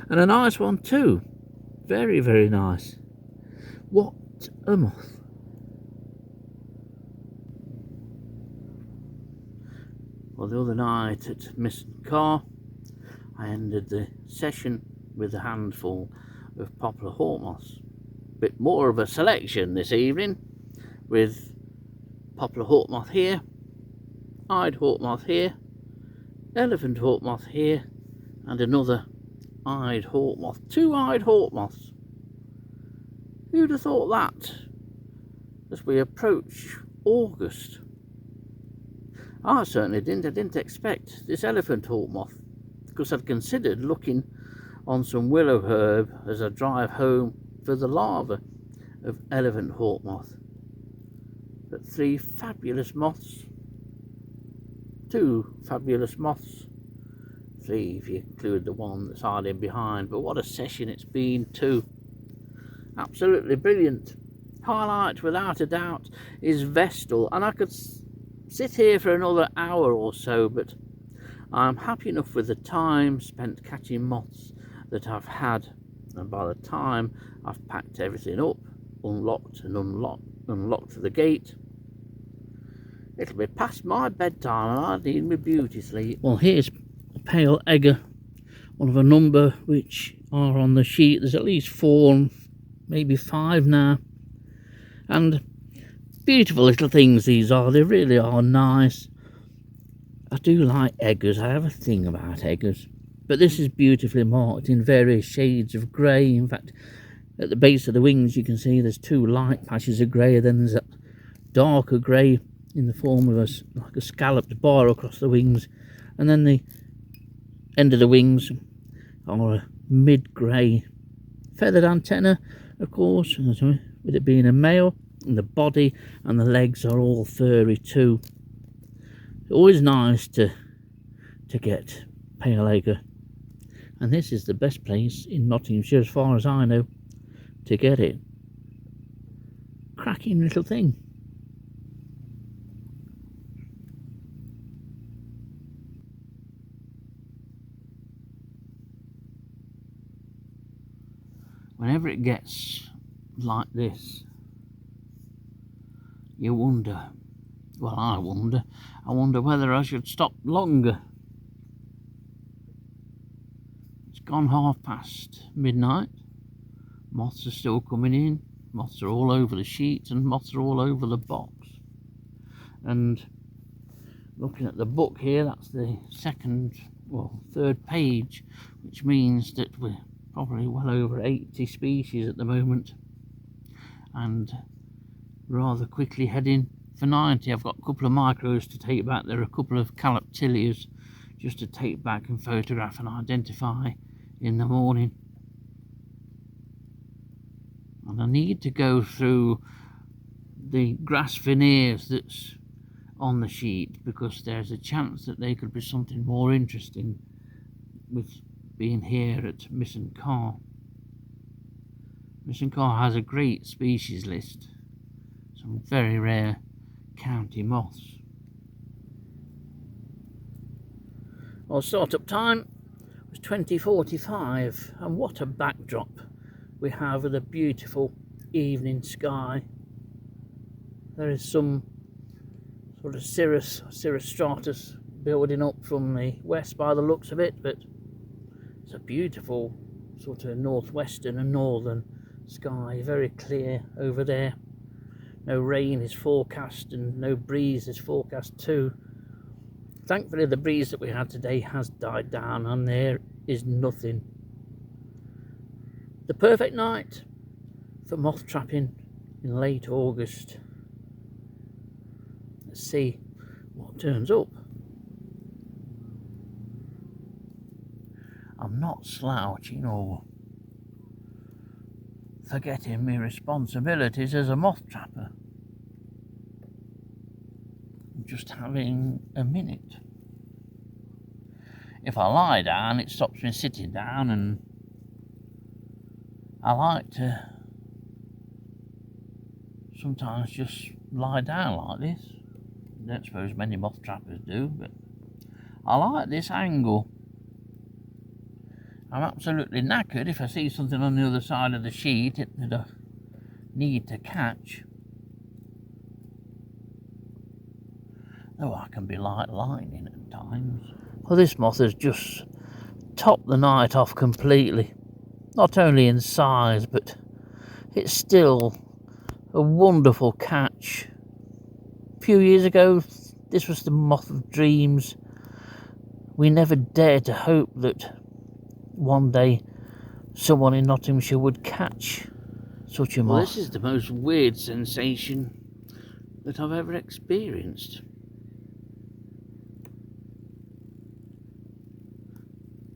And a nice one too. Very, very nice. What a moth. Well, the other night at Missing Car, I ended the session with a handful of poplar hawk moths. Bit more of a selection this evening, with poplar hawk moth here, eyed hawk moth here, elephant hawk moth here, and another eyed hawk moth. 2 eyed hawk moths. Who'd have thought that as we approach August? I certainly didn't. I didn't expect this elephant hawk moth, because I'd considered looking on some willow herb as I drive home for the larva of elephant hawk moth. But 3 fabulous moths, 2 fabulous moths, 3 if you include the one that's hiding behind. But what a session it's been too. Absolutely brilliant. Highlight without a doubt is Vestal, and I could sit here for another hour or so, but I'm happy enough with the time spent catching moths that I've had. And by the time I've packed everything up, unlocked and unlocked the gate, it'll be past my bedtime and I need my beauty sleep. Well, here's a pale egger, one of a number which are on the sheet. There's at least 4, maybe 5 now. And beautiful little things these are. They really are nice. I do like eggers. I have a thing about eggers. But this is beautifully marked in various shades of grey. In fact, at the base of the wings you can see there's 2 light patches of grey, then there's a darker grey in the form of like a scalloped bar across the wings, and then the end of the wings are a mid-grey feathered antenna, of course, with it being a male, and the body and the legs are all furry too. Always nice to get pale egger. And this is the best place in Nottinghamshire, as far as I know, to get it. Cracking little thing. Whenever it gets like this, you wonder, well, I wonder whether I should stop longer. Gone midnight. Moths are still coming in. Moths are all over the sheet and moths are all over the box. And looking at the book here, that's the third page, which means that we're probably well over 80 species at the moment. and rather quickly heading for 90. I've got a couple of micros to take back. There are a couple of caloptillias just to take back and photograph and identify in the morning. And I need to go through the grass veneers that's on the sheet, because there's a chance that they could be something more interesting with being here at Missing Car. Missing Car has a great species list, some very rare county moths. Well, start-up time was 20:45, and what a backdrop we have with a beautiful evening sky. There is some sort of cirrus stratus building up from the west by the looks of it, but it's a beautiful sort of northwestern and northern sky, very clear over there. No rain is forecast and no breeze is forecast too. Thankfully the breeze that we had today has died down and there is nothing. The perfect night for moth trapping in late August. Let's see what turns up. I'm not slouching or forgetting my responsibilities as a moth trapper. I'm just having a minute. If I lie down, it stops me sitting down, and I like to sometimes just lie down like this. I don't suppose many moth trappers do, but I like this angle. I'm absolutely knackered if I see something on the other side of the sheet that I need to catch. Though I can be like lightning at times. Well, this moth has just topped the night off completely. Not only in size, but it's still a wonderful catch. A few years ago, this was the moth of dreams. We never dared to hope that one day someone in Nottinghamshire would catch such a moth. Well, this is the most weird sensation that I've ever experienced.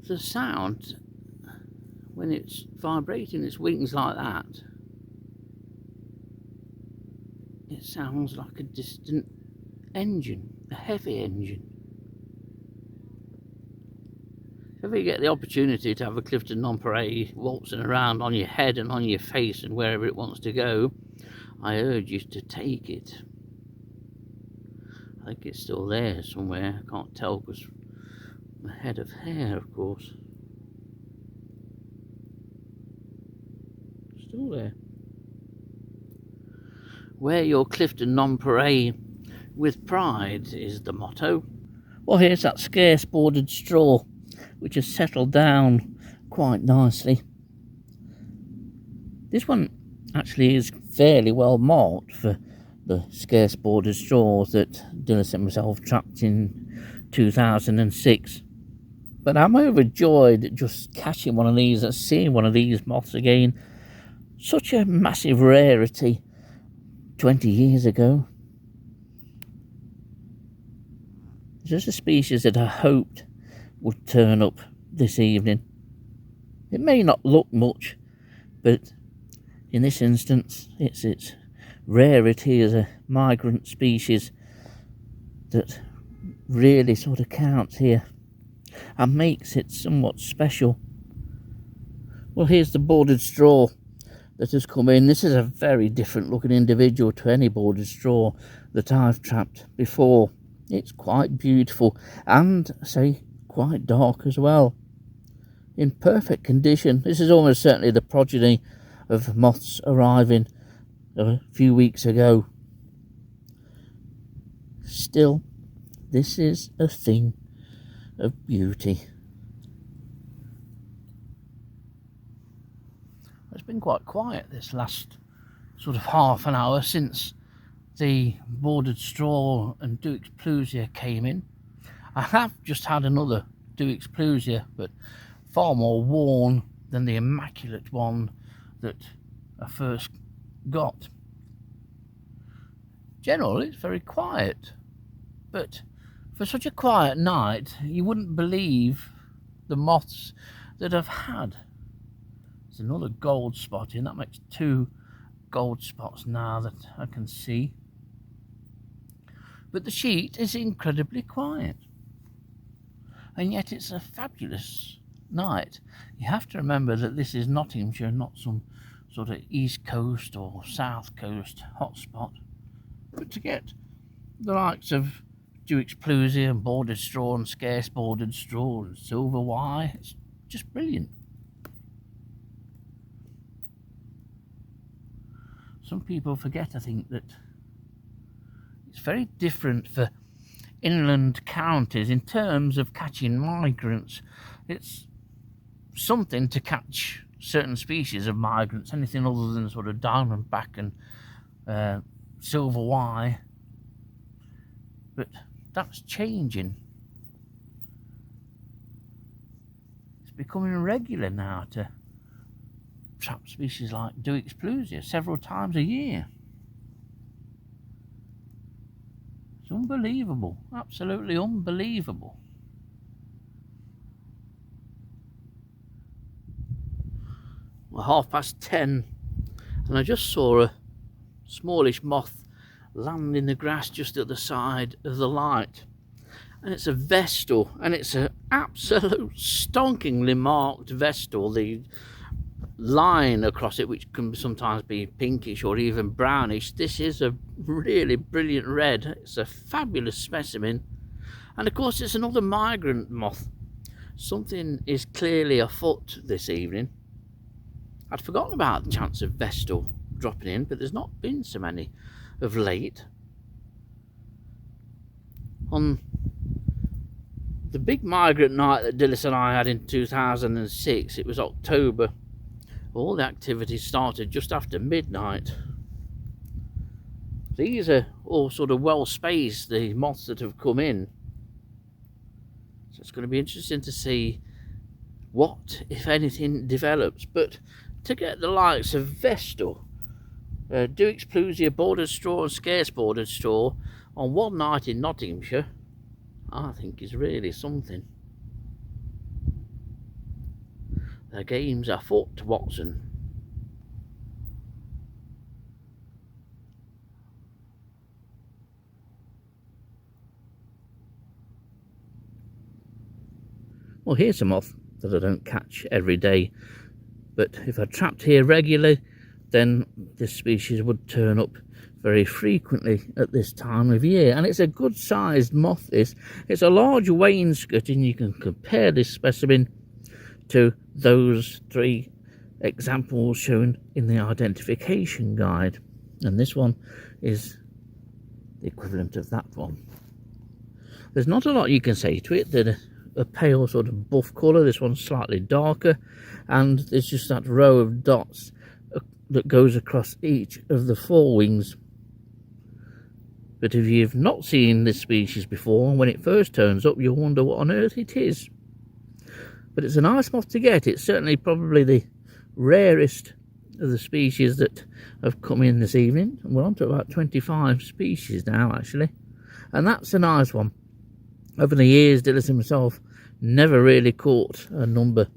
The sound when it's vibrating its wings like that, it sounds like a distant engine, a heavy engine. If you get the opportunity to have a Clifton Nonpareil waltzing around on your head and on your face and wherever it wants to go, I urge you to take it. I think it's still there somewhere. I can't tell because my head of hair, of course. Still there. Wear your Clifton Nonpareil with pride is the motto. Well, here's that scarce bordered straw, which has settled down quite nicely. This one actually is fairly well marked for the scarce bordered straws that Dillis and myself trapped in 2006. But I'm overjoyed at just catching one of these and seeing one of these moths again. Such a massive rarity 20 years ago. It's just a species that I hoped would turn up this evening. It may not look much, but in this instance it's its rarity as a migrant species that really sort of counts here and makes it somewhat special. Well, here's the bordered straw that has come in. This is a very different looking individual to any bordered straw that I've trapped before. It's quite beautiful and, say, quite dark as well. In perfect condition. This is almost certainly the progeny of moths arriving a few weeks ago. Still, this is a thing of beauty. It's been quite quiet this last sort of half an hour since the bordered straw and Duke's Plusia came in. I have just had another Duke's Plusia, but far more worn than the immaculate one that I first got. Generally, it's very quiet, but for such a quiet night, you wouldn't believe the moths that I've had. There's another gold spot in. That makes 2 gold spots now that I can see. But the sheet is incredibly quiet. And yet it's a fabulous night. You have to remember that this is Nottinghamshire, not some sort of east coast or south coast hotspot. But to get the likes of Duke's Plusia and bordered straw and scarce bordered straw and silver wire, it's just brilliant. Some people forget, I think, that it's very different for inland counties in terms of catching migrants. It's something to catch certain species of migrants, anything other than sort of diamondback and silver wire. But that's changing. It's becoming regular now to trap species like Duke's Plusia several times a year. It's unbelievable, absolutely unbelievable. Well, 10:30, and I just saw a smallish moth land in the grass just at the side of the light. And it's a vestal, and it's an absolute stonkingly marked vestal. The line across it, which can sometimes be pinkish or even brownish, this is a really brilliant red. It's a fabulous specimen, and of course it's another migrant moth. Something is clearly afoot this evening. I'd forgotten about the chance of vestal dropping in, but there's not been so many of late. On the big migrant night that Dillis and I had in 2006, it was October. All the activity started just after midnight. These are all sort of well spaced, the moths that have come in. So it's going to be interesting to see what, if anything, develops. But to get the likes of vestal, Duke's Plusia, bordered straw and scarce bordered straw on one night in Nottinghamshire, I think is really something. The game's afoot, Watson. Well, here's a moth that I don't catch every day, but if I trapped here regularly, then this species would turn up very frequently at this time of year. And it's a good sized moth, this. It's a large wainscot, and you can compare this specimen to those 3 examples shown in the identification guide, and this one is the equivalent of that one. There's not a lot you can say to it. They're a pale sort of buff colour. This one's slightly darker, and there's just that row of dots that goes across each of the forewings. But if you've not seen this species before, when it first turns up, you'll wonder what on earth it is. But it's a nice moth to get. It's certainly probably the rarest of the species that have come in this evening. We're on to about 25 species now, actually. And that's a nice one. Over the years, Dillis himself never really caught a number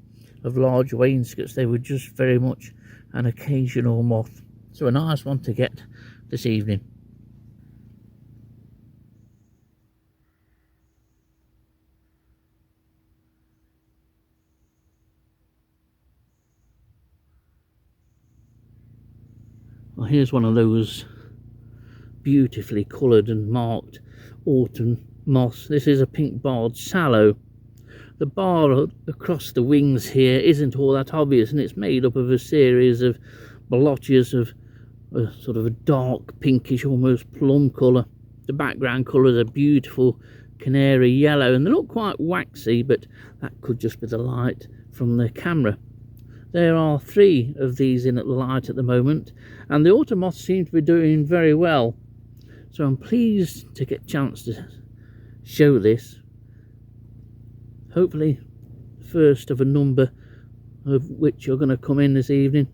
of large wainscots. They were just very much an occasional moth. So a nice one to get this evening. Well, here's one of those beautifully coloured and marked autumn moths. This is a pink barred sallow. The bar across the wings here isn't all that obvious, and it's made up of a series of blotches of a sort of a dark pinkish, almost plum colour. The background colours are beautiful canary yellow, and they look quite waxy, but that could just be the light from the camera. There are 3 of these in at the light at the moment, and the autumn moths seem to be doing very well. So I'm pleased to get a chance to show this. Hopefully the first of a number of which are going to come in this evening.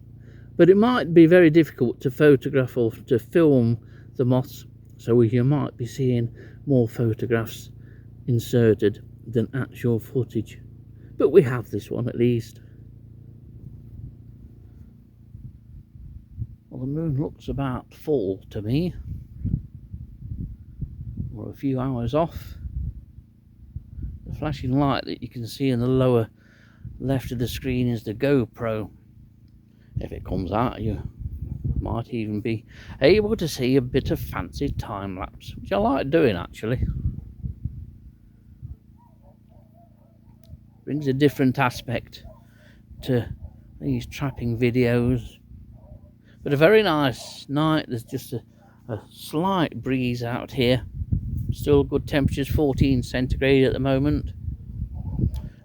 But it might be very difficult to photograph or to film the moths, so you might be seeing more photographs inserted than actual footage. But we have this one at least. Well, the moon looks about full to me. We're a few hours off. The flashing light that you can see in the lower left of the screen is the GoPro. If it comes out, you might even be able to see a bit of fancy time lapse, which I like doing actually. Brings a different aspect to these trapping videos. But a very nice night. There's just a slight breeze out here. Still good temperatures, 14 centigrade at the moment.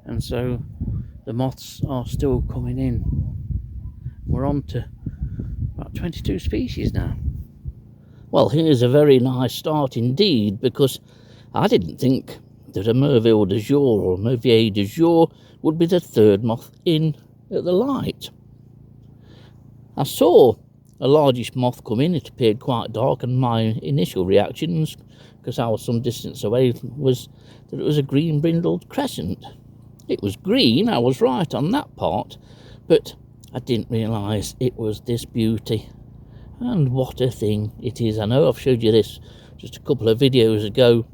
And so the moths are still coming in. We're on to about 22 species now. Well, here's a very nice start indeed, because I didn't think that a merveille de jour or merveille de jour would be the third moth in at the light. I saw a largish moth come in. It appeared quite dark, and my initial reactions, because I was some distance away, was that it was a green brindled crescent. It was green, I was right on that part, but I didn't realise it was this beauty. And what a thing it is. I know I've showed you this just a couple of videos ago,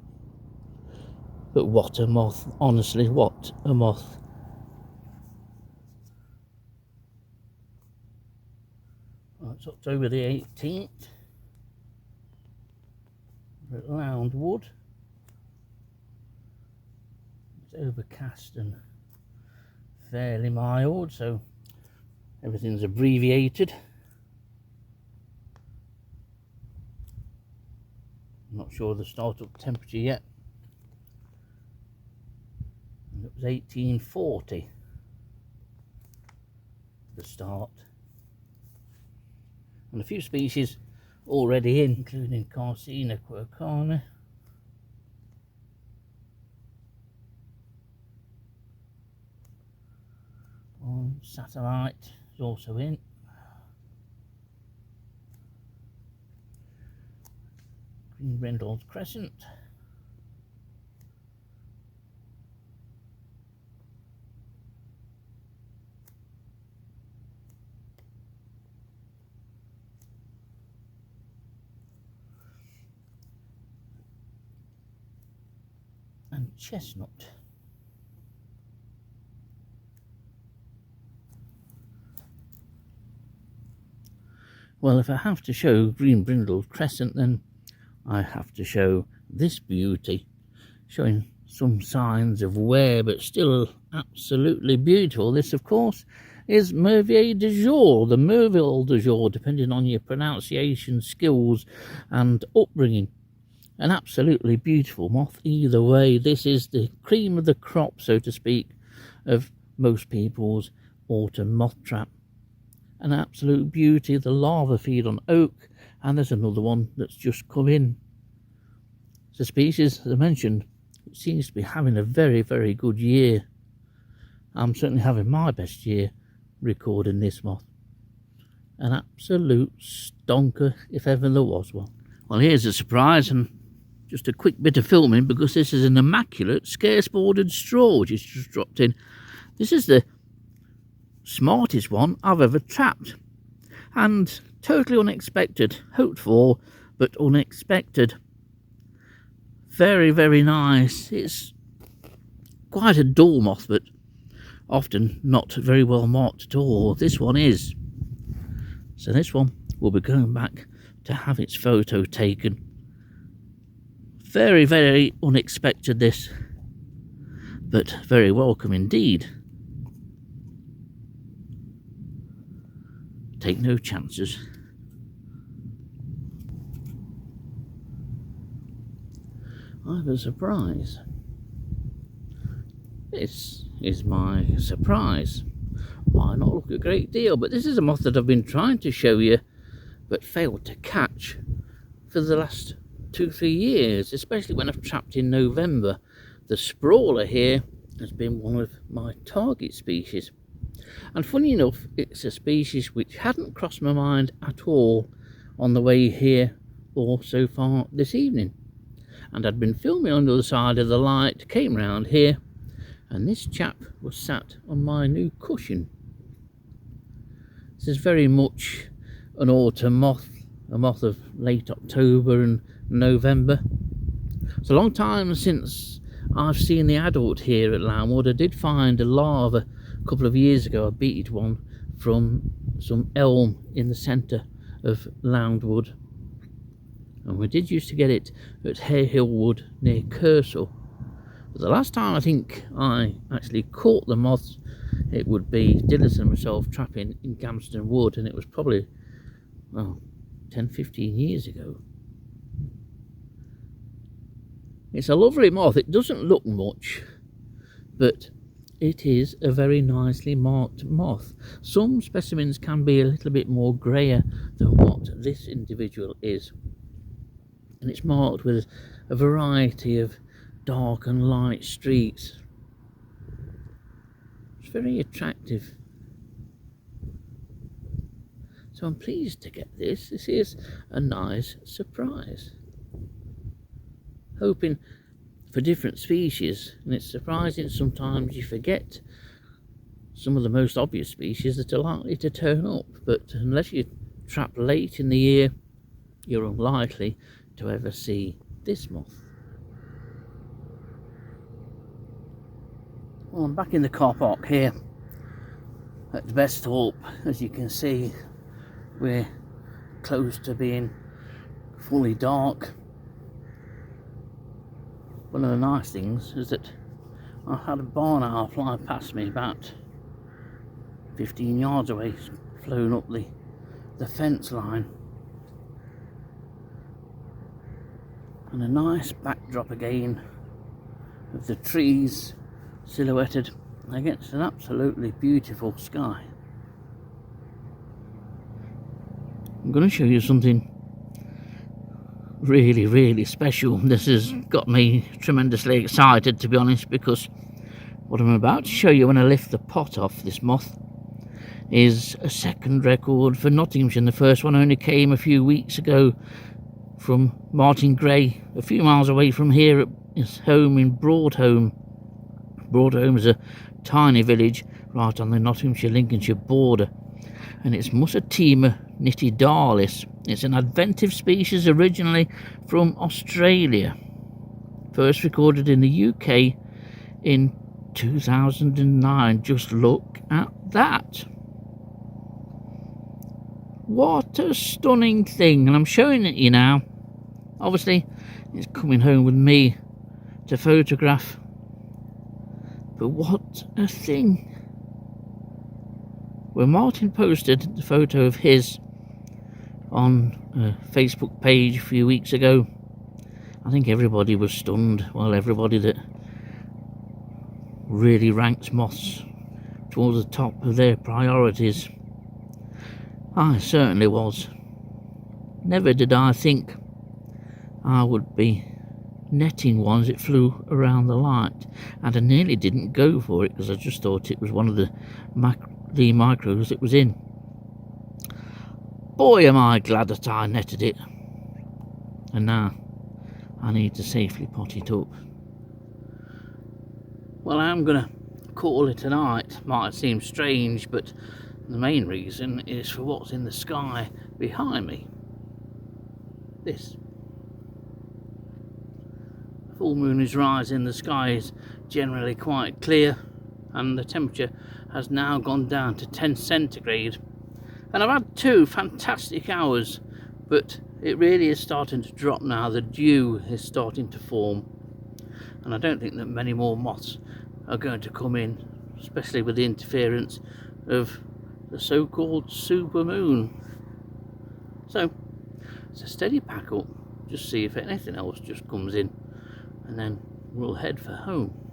but what a moth, honestly, what a moth. Well, it's October the 18th. We're at Loundwood. It's overcast and fairly mild, so everything's abbreviated. I'm not sure the start-up temperature yet. And it was 1840 the start. And a few species already in, including Carcina quercana. Satellite is also in. Green brindled crescent. And chestnut. Well, if I have to show green brindled crescent, then I have to show this beauty, showing some signs of wear, but still absolutely beautiful. This, of course, is merveille de jour, the merveille de jour, depending on your pronunciation skills and upbringing. An absolutely beautiful moth either way. This is the cream of the crop, so to speak, of most people's autumn moth trap. An absolute beauty. The larvae feed on oak, and there's another one that's just come in. The species, as I mentioned, seems to be having a very, very good year. I'm certainly having my best year recording this moth. An absolute stonker, if ever there was one. Well, here's a surprise, and just a quick bit of filming, because this is an immaculate scarce bordered straw which is just dropped in. This is the smartest one I've ever trapped, and totally unexpected. Hoped for, but unexpected. Very, very nice. It's quite a dull moth, but often not very well marked at all. This one is. So this one will be going back to have its photo taken. Very, very unexpected this, but very welcome indeed. Take no chances. I have a surprise. This is my surprise. Might not look a great deal, but this is a moth that I've been trying to show you, but failed to catch for the last 2-3 years, especially when I've trapped in November. The sprawler here has been one of my target species. And funny enough, it's a species which hadn't crossed my mind at all on the way here or so far this evening. And I'd been filming on the other side of the light, came round here, and this chap was sat on my new cushion. This is very much an autumn moth, a moth of late October and November. It's a long time since I've seen the adult here at Lownwood. I did find a larva a couple of years ago. I beat one from some elm in the centre of Lownwood, and we did used to get it at Harehill Wood near Kersal. But the last time I think I actually caught the moths, it would be Dillis and myself trapping in Gamston Wood, and it was probably, well, 10-15 years ago. It's a lovely moth. It doesn't look much, but it is a very nicely marked moth. Some specimens can be a little bit more grayer than what this individual is, and it's marked with a variety of dark and light streaks. It's very attractive. So I'm pleased to get this. This is a nice surprise. Hoping for different species, and it's surprising sometimes you forget some of the most obvious species that are likely to turn up, but unless you trap late in the year, you're unlikely to ever see this moth. Well, I'm back in the car park here at the Best Thorpe. As you can see, we're close to being fully dark. One of the nice things is that I had a barn owl fly past me about 15 yards away, flown up the fence line. And a nice backdrop again of the trees silhouetted against an absolutely beautiful sky. I'm going to show you something really special. This has got me tremendously excited, to be honest, because what I'm about to show you when I lift the pot off this moth is a second record for Nottinghamshire. The first one only came a few weeks ago from Martin Gray, a few miles away from here at his home in Broadholme. Broadholme is a tiny village right on the Nottinghamshire-Lincolnshire border, and it's Musatema nitidalis. It's an adventive species originally from Australia, first recorded in the UK in 2009. Just look at that. What a stunning thing, and I'm showing it you now. Obviously it's coming home with me to photograph, but what a thing. When Martin posted the photo of his on a Facebook page a few weeks ago, I think everybody was stunned. Well, everybody that really ranks moths towards the top of their priorities. I certainly was. Never did I think I would be netting one as it flew around the light, and I nearly didn't go for it because I just thought it was one of the micros it was in. Boy, am I glad that I netted it, and now I need to safely pot it up. Well, I'm gonna call it a night. Might seem strange, but the main reason is for what's in the sky behind me. This. Full moon is rising, the sky is generally quite clear, and the temperature has now gone down to 10 centigrade. And I've had 2 fantastic hours, but it really is starting to drop now. The dew is starting to form, and I don't think that many more moths are going to come in, especially with the interference of the so-called super moon. So it's a steady pack up, just see if anything else just comes in, and then we'll head for home.